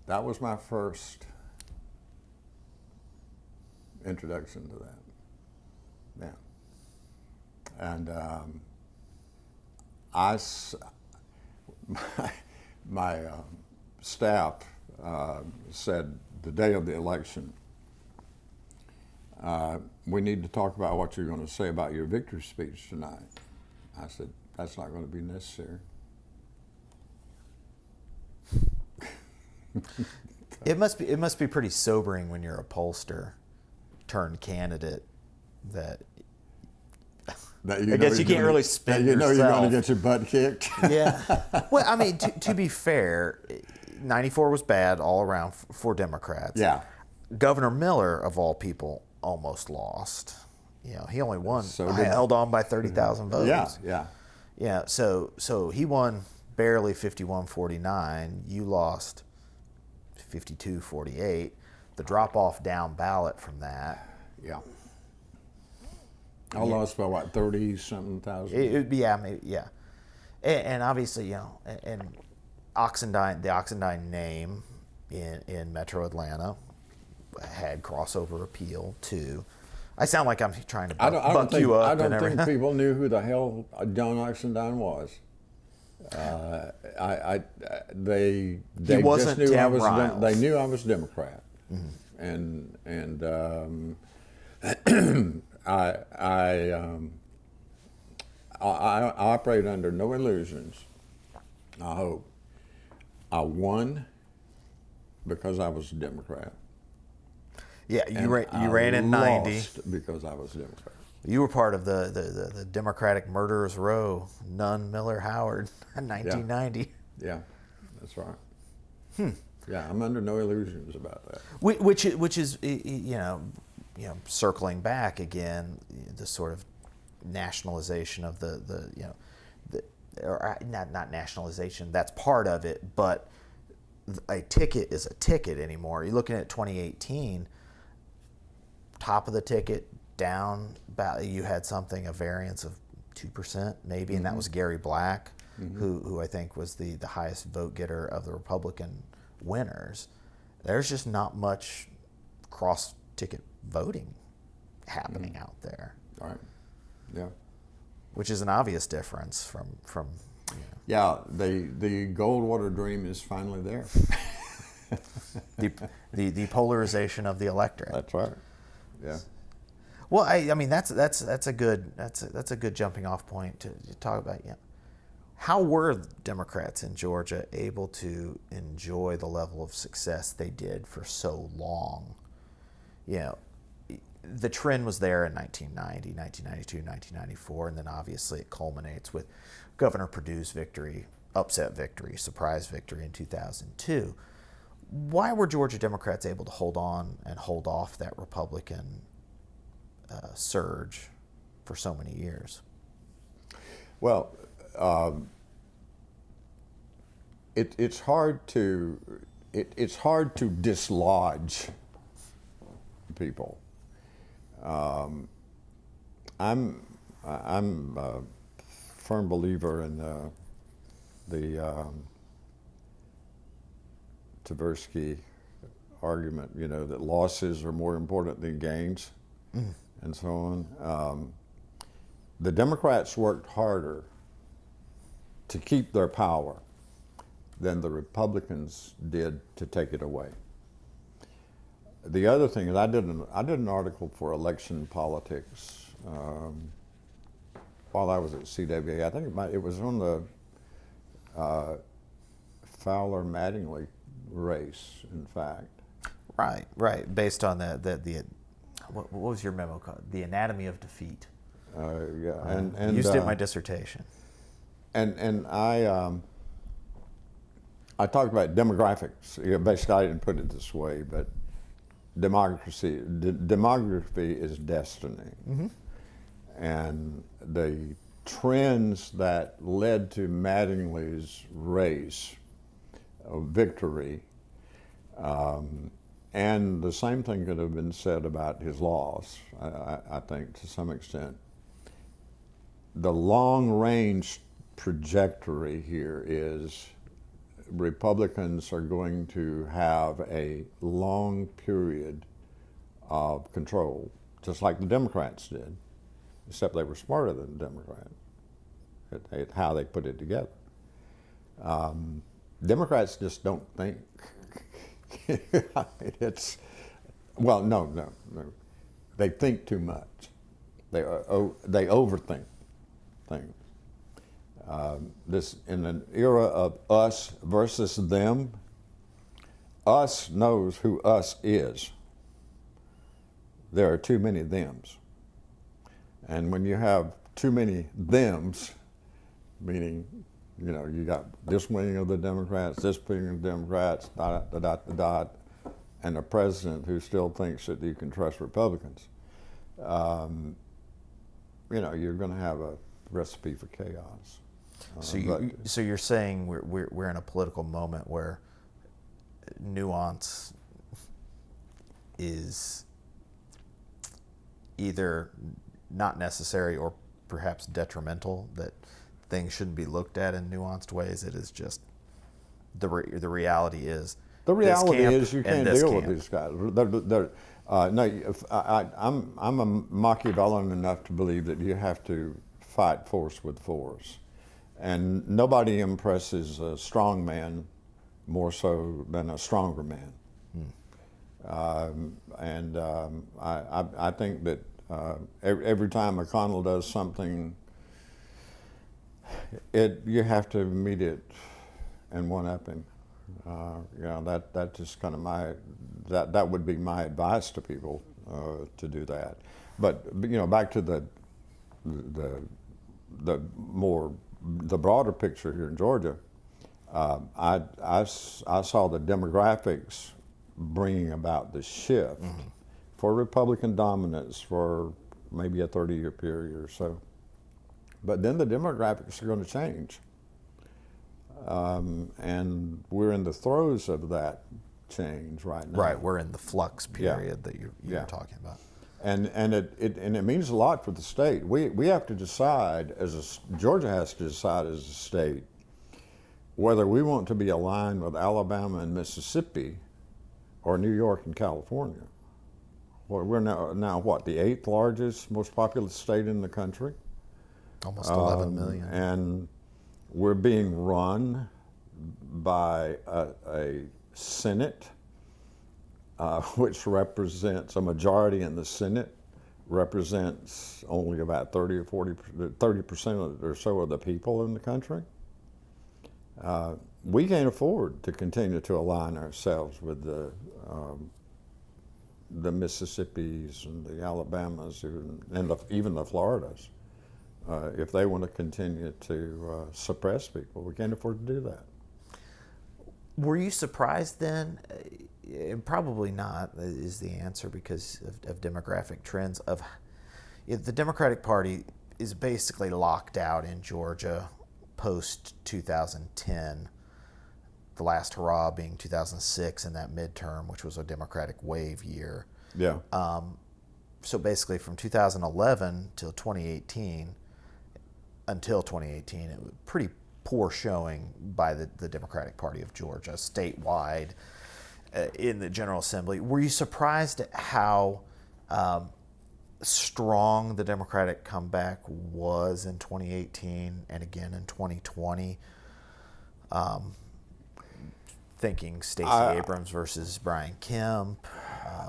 B: That was my first introduction to that. Yeah. And my staff said the day of the election, we need to talk about what you're going to say about your victory speech tonight. I said, that's not going to be necessary.
A: It must be pretty sobering when you're a pollster turned candidate that I guess you can't really spin yourself.
B: You're going to get your butt kicked.
A: Yeah. Well, I mean, to be fair, 94 was bad all around for Democrats.
B: Yeah.
A: Governor Miller, of all people, almost lost. He only won.
B: So
A: held on by 30,000 votes.
B: Yeah.
A: So he won barely 51-49. You lost 52-48. The drop off down ballot from that.
B: Yeah. I lost by what, 30-something thousand?
A: Yeah. And obviously, and Oxendine, the Oxendine name in Metro Atlanta had crossover appeal too. I sound like I'm trying to buck you up.
B: I don't think people knew who the hell John Oxendine was. They just knew I was. They knew I was Democrat, and I operate under no illusions. I hope I won because I was a Democrat.
A: Yeah, you ran in 90
B: lost because I was a Democrat.
A: You were part of the Democratic Murderers Row, Nunn, Miller, Howard, in 1990.
B: Yeah, that's right. Yeah, I'm under no illusions about that.
A: Which is circling back again, the sort of nationalization of or not nationalization. That's part of it, but a ticket is a ticket anymore. You're looking at 2018. Top of the ticket, down, you had a variance of 2% maybe, and that was Gary Black, who I think was the highest vote getter of the Republican winners. There's just not much cross-ticket voting happening out there.
B: Right. Yeah.
A: Which is an obvious difference from
B: Yeah, the Goldwater dream is finally there.
A: the polarization of the electorate.
B: That's right. Yeah.
A: Well, I mean that's a good jumping off point to talk about. How were Democrats in Georgia able to enjoy the level of success they did for so long? The trend was there in 1990, 1992, 1994, and then obviously it culminates with Governor Perdue's victory, upset victory, surprise victory in 2002. Why were Georgia Democrats able to hold on and hold off that Republican surge for so many years?
B: Well, it's hard to dislodge people. I'm a firm believer in the Tversky argument, that losses are more important than gains, and so on. The Democrats worked harder to keep their power than the Republicans did to take it away. The other thing is, I did an article for Election Politics while I was at CWA. I think it was on the Fowler-Mattingly race, in fact.
A: Right. Based on what was your memo called? The Anatomy of Defeat.
B: Yeah,
A: and used it in my dissertation.
B: And I talked about demographics. Basically, I didn't put it this way, but demography is destiny. And the trends that led to Mattingly's race of victory, and the same thing could have been said about his loss, I think, to some extent. The long-range trajectory here is Republicans are going to have a long period of control, just like the Democrats did, except they were smarter than the Democrats at how they put it together. Democrats just don't think. No. they think too much. They overthink things. This in an era of us versus them. Us knows who us is. There are too many thems. And when you have too many thems, meaning, you know, you got this wing of the Democrats, this wing of the Democrats, and a president who still thinks that you can trust Republicans, you know, you're going to have a recipe for chaos.
A: So you're saying we're in a political moment where nuance is either not necessary or perhaps detrimental, that things shouldn't be looked at in nuanced ways. It is just the reality is.
B: The reality is you can't deal with these guys. I'm a Machiavellian enough to believe that you have to fight force with force, and nobody impresses a strong man more so than a stronger man. I think that every time McConnell does something, you have to meet it and one up him. You know, that just kind of that would be my advice to people, to do that. But you know, back to the broader picture here in Georgia. I saw the demographics bringing about the shift for Republican dominance for maybe a 30-year period or so. But then the demographics are going to change. And we're in the throes of that change right now.
A: Right, we're in the flux period that you're talking about.
B: And it means a lot for the state. We have to decide, Georgia has to decide as a state, whether we want to be aligned with Alabama and Mississippi or New York and California. Well, we're now what, the 8th largest, most populous state in the country?
A: Almost 11 million.
B: And we're being run by a Senate, which represents a majority in the Senate, represents only about 30% or so of the people in the country. We can't afford to continue to align ourselves with the Mississippis and the Alabamas and even the Floridas. If they want to continue to suppress people, we can't afford to do that.
A: Were you surprised then? And probably not is the answer, because of demographic trends. The Democratic Party is basically locked out in Georgia post 2010. The last hurrah being 2006 in that midterm, which was a Democratic wave year.
B: Yeah.
A: So basically, from 2011 till 2018, until 2018, it was pretty poor showing by the Democratic Party of Georgia statewide in the General Assembly. Were you surprised at how strong the Democratic comeback was in 2018 and again in 2020? Thinking Stacey Abrams versus Brian Kemp.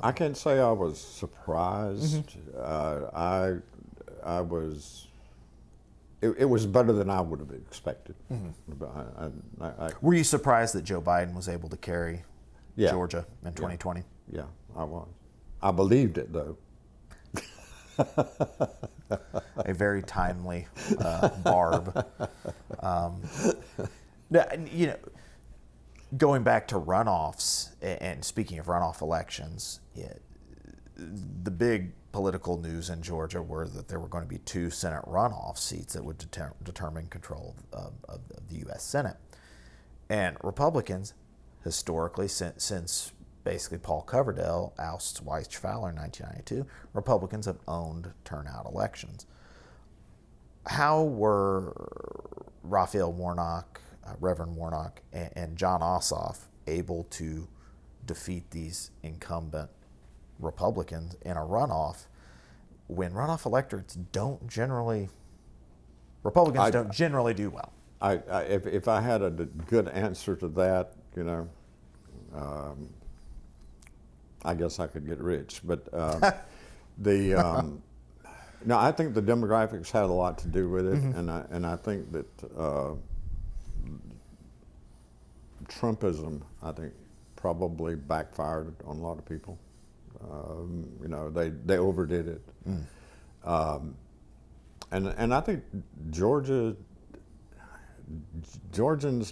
B: I can't say I was surprised. I was. It was better than I would have expected.
A: Were you surprised that Joe Biden was able to carry Georgia in 2020?
B: Yeah, I was. I believed it, though.
A: A very timely barb. You know, going back to runoffs, and speaking of runoff elections, the big political news in Georgia were that there were going to be 2 Senate runoff seats that would determine control of the U.S. Senate. And Republicans, historically, since basically Paul Coverdale ousts Weiss Fowler in 1992, Republicans have owned turnout elections. How were Raphael Warnock, Reverend Warnock, and John Ossoff able to defeat these incumbent Republicans in a runoff when runoff electorates Republicans don't generally do well?
B: If I had a good answer to that, you know, I guess I could get rich. But The no, I think the demographics had a lot to do with it, and I think that Trumpism, I think, probably backfired on a lot of people. You know, they overdid it, and I think Georgians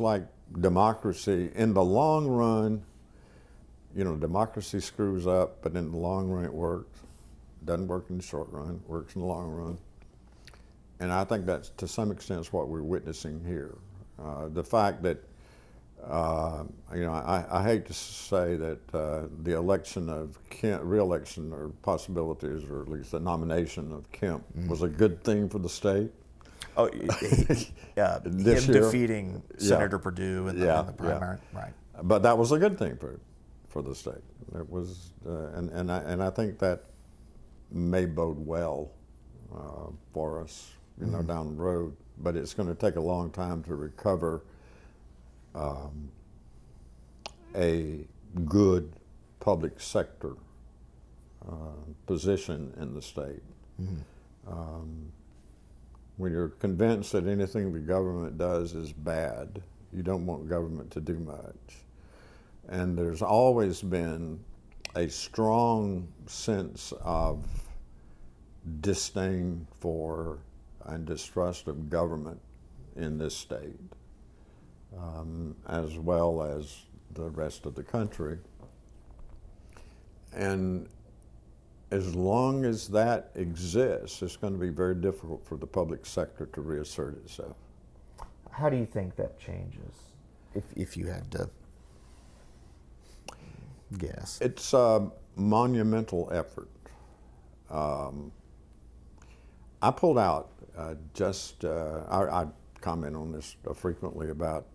B: like democracy in the long run. You know, democracy screws up, but in the long run it works. Doesn't work in the short run, works in the long run. And I think that's to some extent is what we're witnessing here. The fact that, you know, I hate to say that the election of Kemp, re-election or possibilities, or at least the nomination of Kemp was a good thing for the state.
A: Oh, him defeating Senator Perdue in the primary, right?
B: But that was a good thing for the state. It was, and I think that may bode well for us, you know, down the road. But it's going to take a long time to recover a good public sector position in the state. When you're convinced that anything the government does is bad, you don't want government to do much. And there's always been a strong sense of disdain for and distrust of government in this state, as well as the rest of the country. And as long as that exists, it's going to be very difficult for the public sector to reassert itself.
A: How do you think that changes, if you had to guess?
B: It's a monumental effort. I pulled out I comment on this frequently about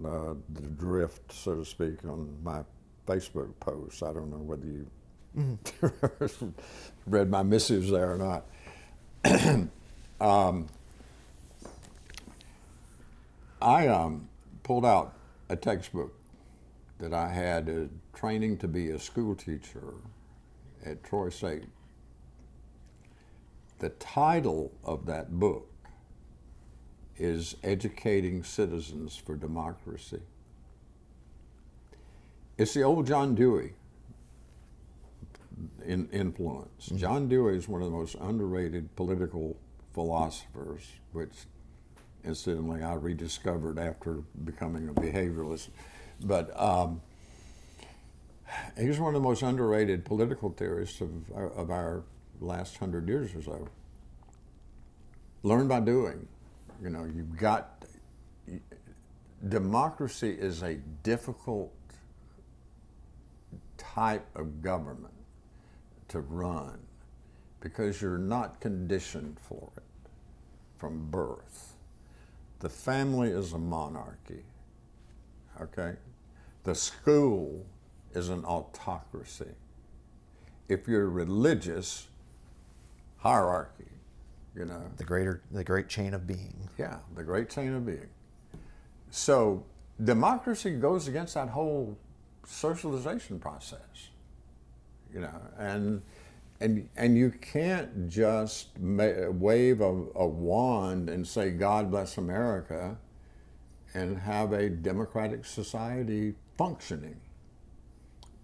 B: the drift, so to speak, on my Facebook posts. I don't know whether you read my missives there or not. I pulled out a textbook that I had training to be a school teacher at Troy State. The title of that book is Educating Citizens for Democracy. It's the old John Dewey influence. John Dewey is one of the most underrated political philosophers, which incidentally I rediscovered after becoming a behavioralist. But he's one of the most underrated political theorists of our last 100 years or so. Learn by doing. You know, democracy is a difficult type of government to run because you're not conditioned for it from birth. The family is a monarchy, okay? The school is an autocracy. If you're religious, hierarchy, you know.
A: The great chain of being.
B: Yeah, the great chain of being. So democracy goes against that whole socialization process, you know, and you can't just wave a wand and say, God bless America, and have a democratic society functioning.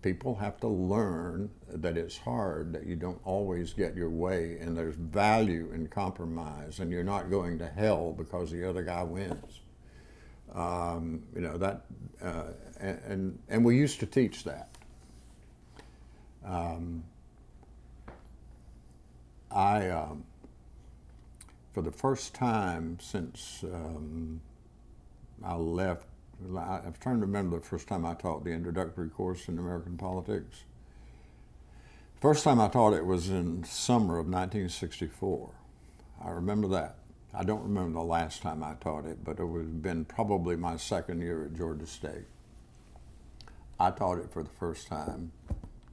B: People have to learn that it's hard, that you don't always get your way, and there's value in compromise, and you're not going to hell because the other guy wins. You know, that, and we used to teach that. For the first time since I left, I'm trying to remember the first time I taught the introductory course in American politics. First time I taught it was in summer of 1964. I remember that. I don't remember the last time I taught it, but it would have been probably my second year at Georgia State. I taught it for the first time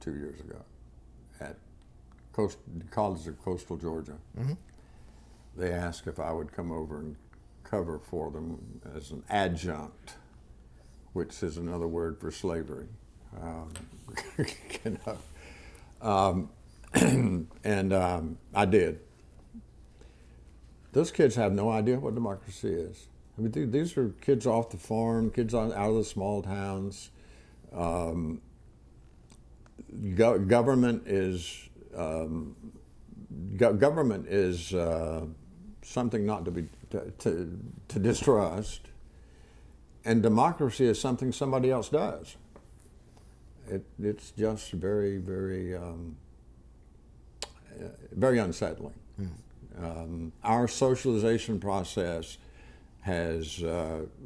B: 2 years ago at College of Coastal Georgia. Mm-hmm. They asked if I would come over and cover for them as an adjunct, which is another word for slavery. You know. And I did. Those kids have no idea what democracy is. I mean, these are kids off the farm, kids out of the small towns. Government is something not to be to distrust, and democracy is something somebody else does. It's just very, very, very unsettling. Our socialization process has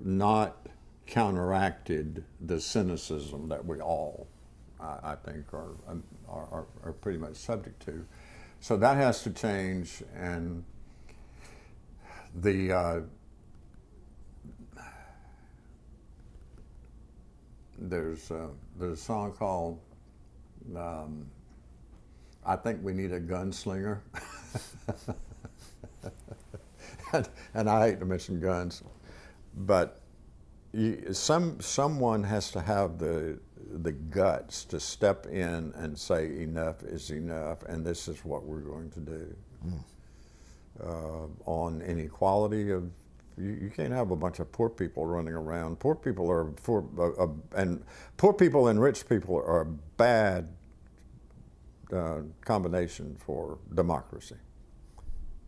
B: not counteracted the cynicism that we all, I think, are pretty much subject to. So that has to change, and there's a song called "I Think We Need a Gunslinger," and I hate to mention guns, but someone has to have the guts to step in and say enough is enough, and this is what we're going to do. On inequality of, you can't have a bunch of poor people running around. Poor people and poor people and rich people are a bad combination for democracy.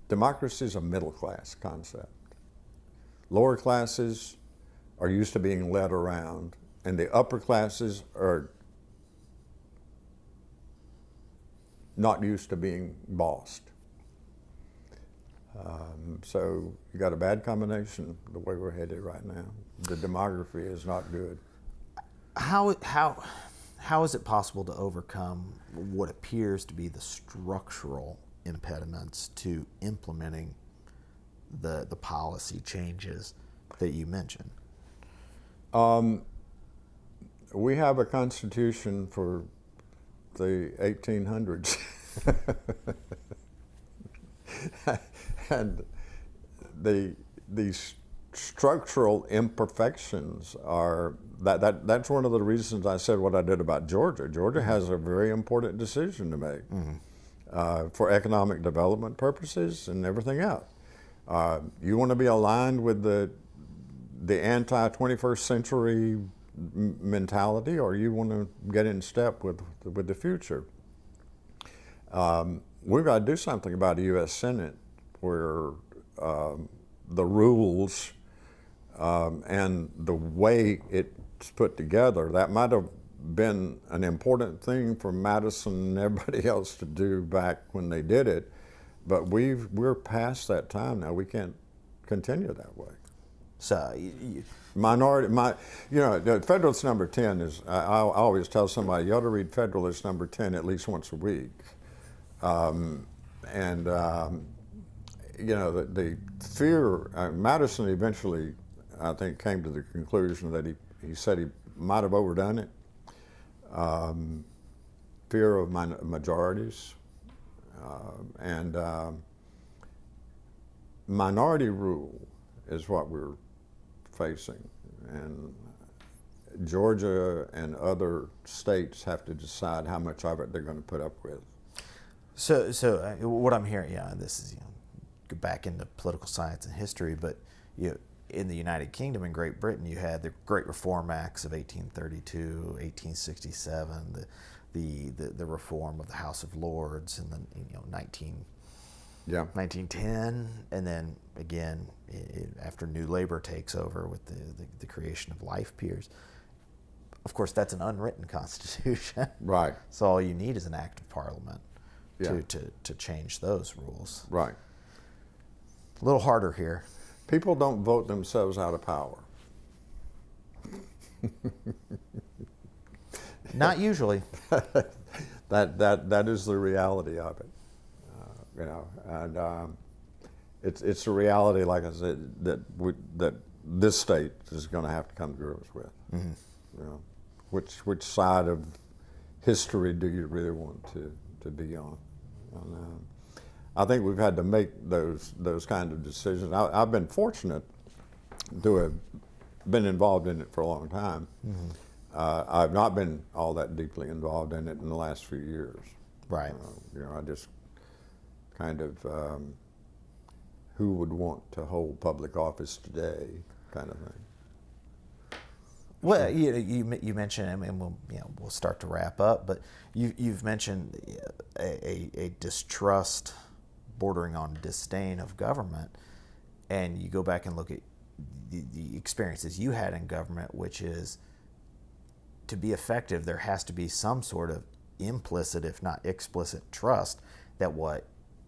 B: Democracy is a middle class concept. Lower classes are used to being led around, and the upper classes are not used to being bossed. So you got a bad combination the way we're headed right now. The demography is not good.
A: How is it possible to overcome what appears to be the structural impediments to implementing the policy changes that you mentioned?
B: We have a constitution for the 1800s. And these structural imperfections are that's one of the reasons I said what I did about Georgia. Georgia has a very important decision to make for economic development purposes and everything else. You want to be aligned with the anti-21st century mentality, or you want to get in step with the future. We've got to do something about the U.S. Senate, where the rules and the way it's put together, that might have been an important thing for Madison and everybody else to do back when they did it, but we're past that time now. We can't continue that way.
A: So,
B: the Federalist number 10 is, I always tell somebody, you ought to read Federalist number 10 at least once a week. The fear, Madison eventually, I think, came to the conclusion that he said he might have overdone it. Fear of majorities, and minority rule is what we're facing. And Georgia and other states have to decide how much of it they're going to put up with.
A: So what I'm hearing, this is go back into political science and history, but in the United Kingdom and Great Britain, you had the Great Reform Acts of 1832, 1867, the reform of the House of Lords in the 1910, and then again after New Labor takes over with the creation of life peers. Of course, that's an unwritten constitution.
B: Right.
A: So all you need is an act of Parliament
B: Yeah.
A: to change those rules.
B: Right.
A: A little harder here.
B: People don't vote themselves out of power.
A: Not usually.
B: That is the reality of it, and it's a reality, like I said, that this state is going to have to come to grips with. Mm-hmm. Which side of history do you really want to be on? And, I think we've had to make those kind of decisions. I've been fortunate to have been involved in it for a long time. Mm-hmm. I've not been all that deeply involved in it in the last few years.
A: Right.
B: I just kind of who would want to hold public office today, kind of thing.
A: Well, you mentioned, I mean, we'll start to wrap up, but you've mentioned a distrust bordering on disdain of government, and you go back and look at the experiences you had in government, which is, to be effective, there has to be some sort of implicit, if not explicit, trust that what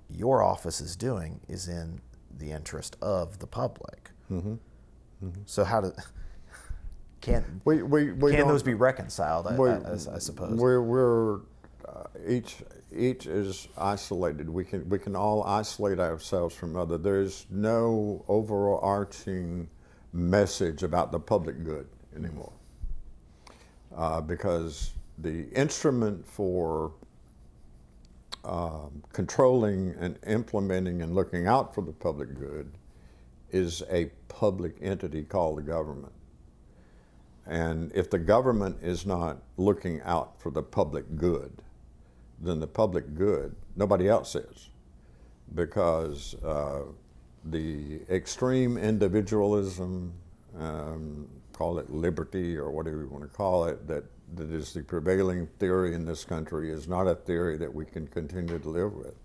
A: your office is doing is in the interest of the public. Mm-hmm. Mm-hmm. So can those be reconciled? I suppose
B: we're each is isolated. We can all isolate ourselves from other. There's no overarching message about the public good anymore, because the instrument for controlling and implementing and looking out for the public good is a public entity called the government. And if the government is not looking out for the public good, then the public good, nobody else is. Because the extreme individualism, call it liberty or whatever you want to call it, that is the prevailing theory in this country is not a theory that we can continue to live with.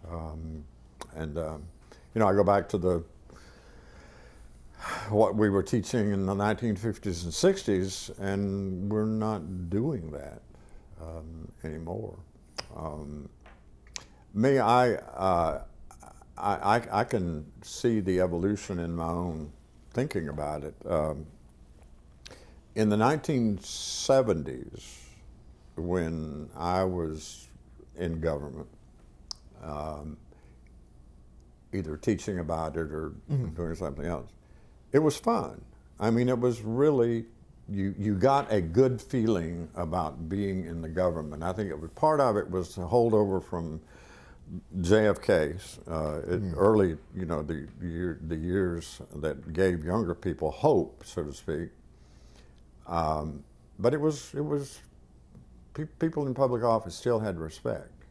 B: I go back to what we were teaching in the 1950s and 60s, and we're not doing that anymore. I can see the evolution in my own thinking about it. In the 1970s, when I was in government, either teaching about it or doing something else, it was fun. I mean, it was really, you got a good feeling about being in the government. I think part of it was the holdover from JFK's early, the years that gave younger people hope, so to speak. But it was people in public office still had respect.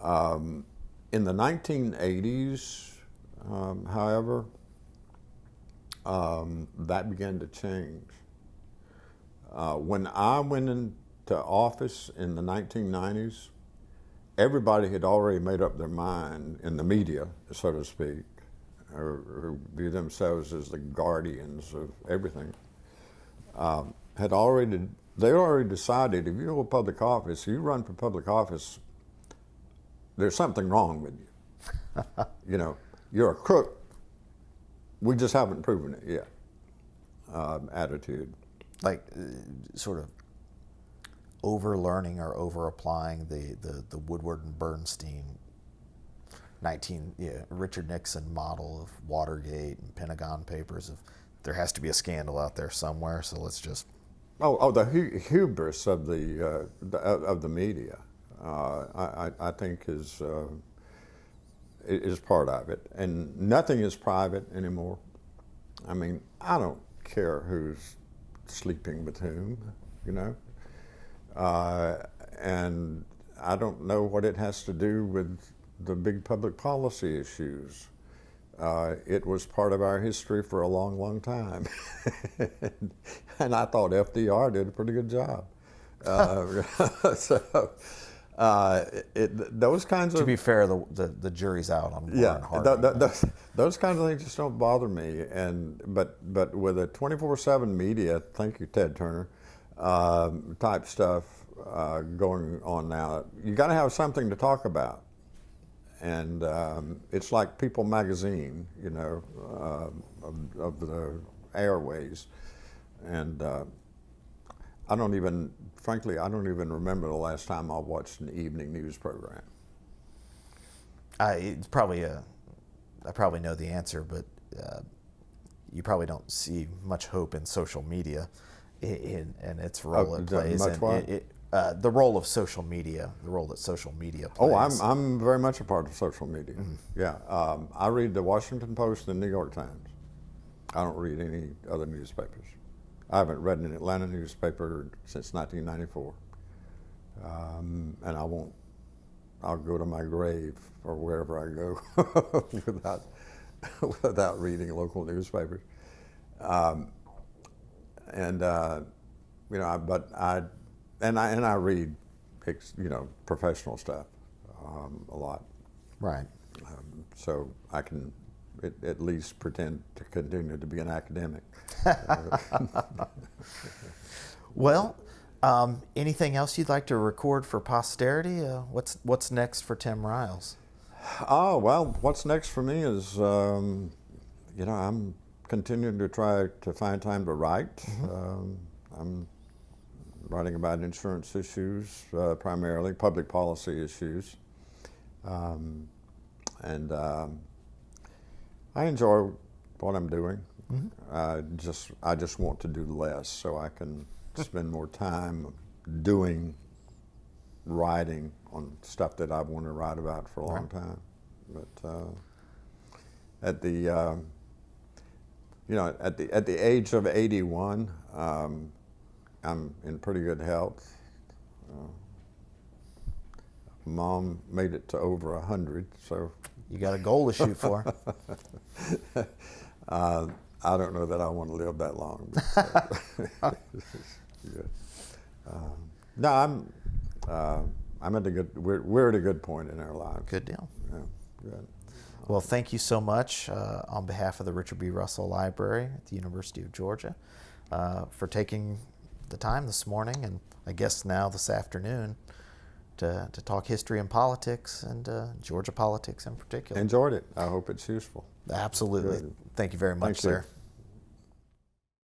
B: In the 1980s, however, that began to change. When I went into office in the 1990s, everybody had already made up their mind in the media, so to speak, or view themselves as the guardians of everything. They already decided if you hold public office, you run for public office, there's something wrong with you. You're a crook. We just haven't proven it yet. Attitude.
A: Like sort of over-learning or over-applying the Woodward and Bernstein Richard Nixon model of Watergate and Pentagon Papers of there has to be a scandal out there somewhere, so let's just...
B: the hubris of the media, I think is part of it. And nothing is private anymore. I mean, I don't care who's sleeping with whom, and I don't know what it has to do with the big public policy issues. It was part of our history for a long, long time. And I thought FDR did a pretty good job. Those kinds of...
A: To be fair, the jury's out on Warren Harding.
B: Those kinds of things just don't bother me. But with a 24/7 media, thank you, Ted Turner, type stuff going on now, you got to have something to talk about. And it's like People magazine, of the airways. And I don't even remember the last time I watched an evening news program.
A: I probably know the answer, but you probably don't see much hope in social media and its role it plays. The role of social media, the role that social media plays.
B: Oh, I'm very much a part of social media. Mm-hmm. Yeah, I read the Washington Post and the New York Times. I don't read any other newspapers. I haven't read an Atlanta newspaper since 1994. And I'll go to my grave or wherever I go without reading local newspapers. And but I read, professional stuff a lot.
A: Right.
B: So I can at least pretend to continue to be an academic.
A: Well, anything else you'd like to record for posterity? What's next for Tim Ryles?
B: Oh, well, what's next for me is, I'm continuing to try to find time to write.
A: Mm-hmm.
B: I'm writing about insurance issues, primarily public policy issues. And I enjoy what I'm doing.
A: Mm-hmm.
B: I just want to do less so I can spend more time doing writing on stuff that I want to write about for a long time. But at the at the age of 81, I'm in pretty good health. Mom made it to over 100, so
A: You got a goal to shoot for.
B: I don't know that I want to live that long. But, no, I'm at a good. We're at a good point in our lives.
A: Good deal.
B: Yeah, good.
A: Well, thank you so much on behalf of the Richard B. Russell Library at the University of Georgia for taking the time this morning, and I guess now this afternoon, to talk history and politics, and Georgia politics in particular.
B: Enjoyed it. I hope it's useful.
A: Absolutely.
B: Good.
A: Thank you very much,
B: Thank you.
A: sir.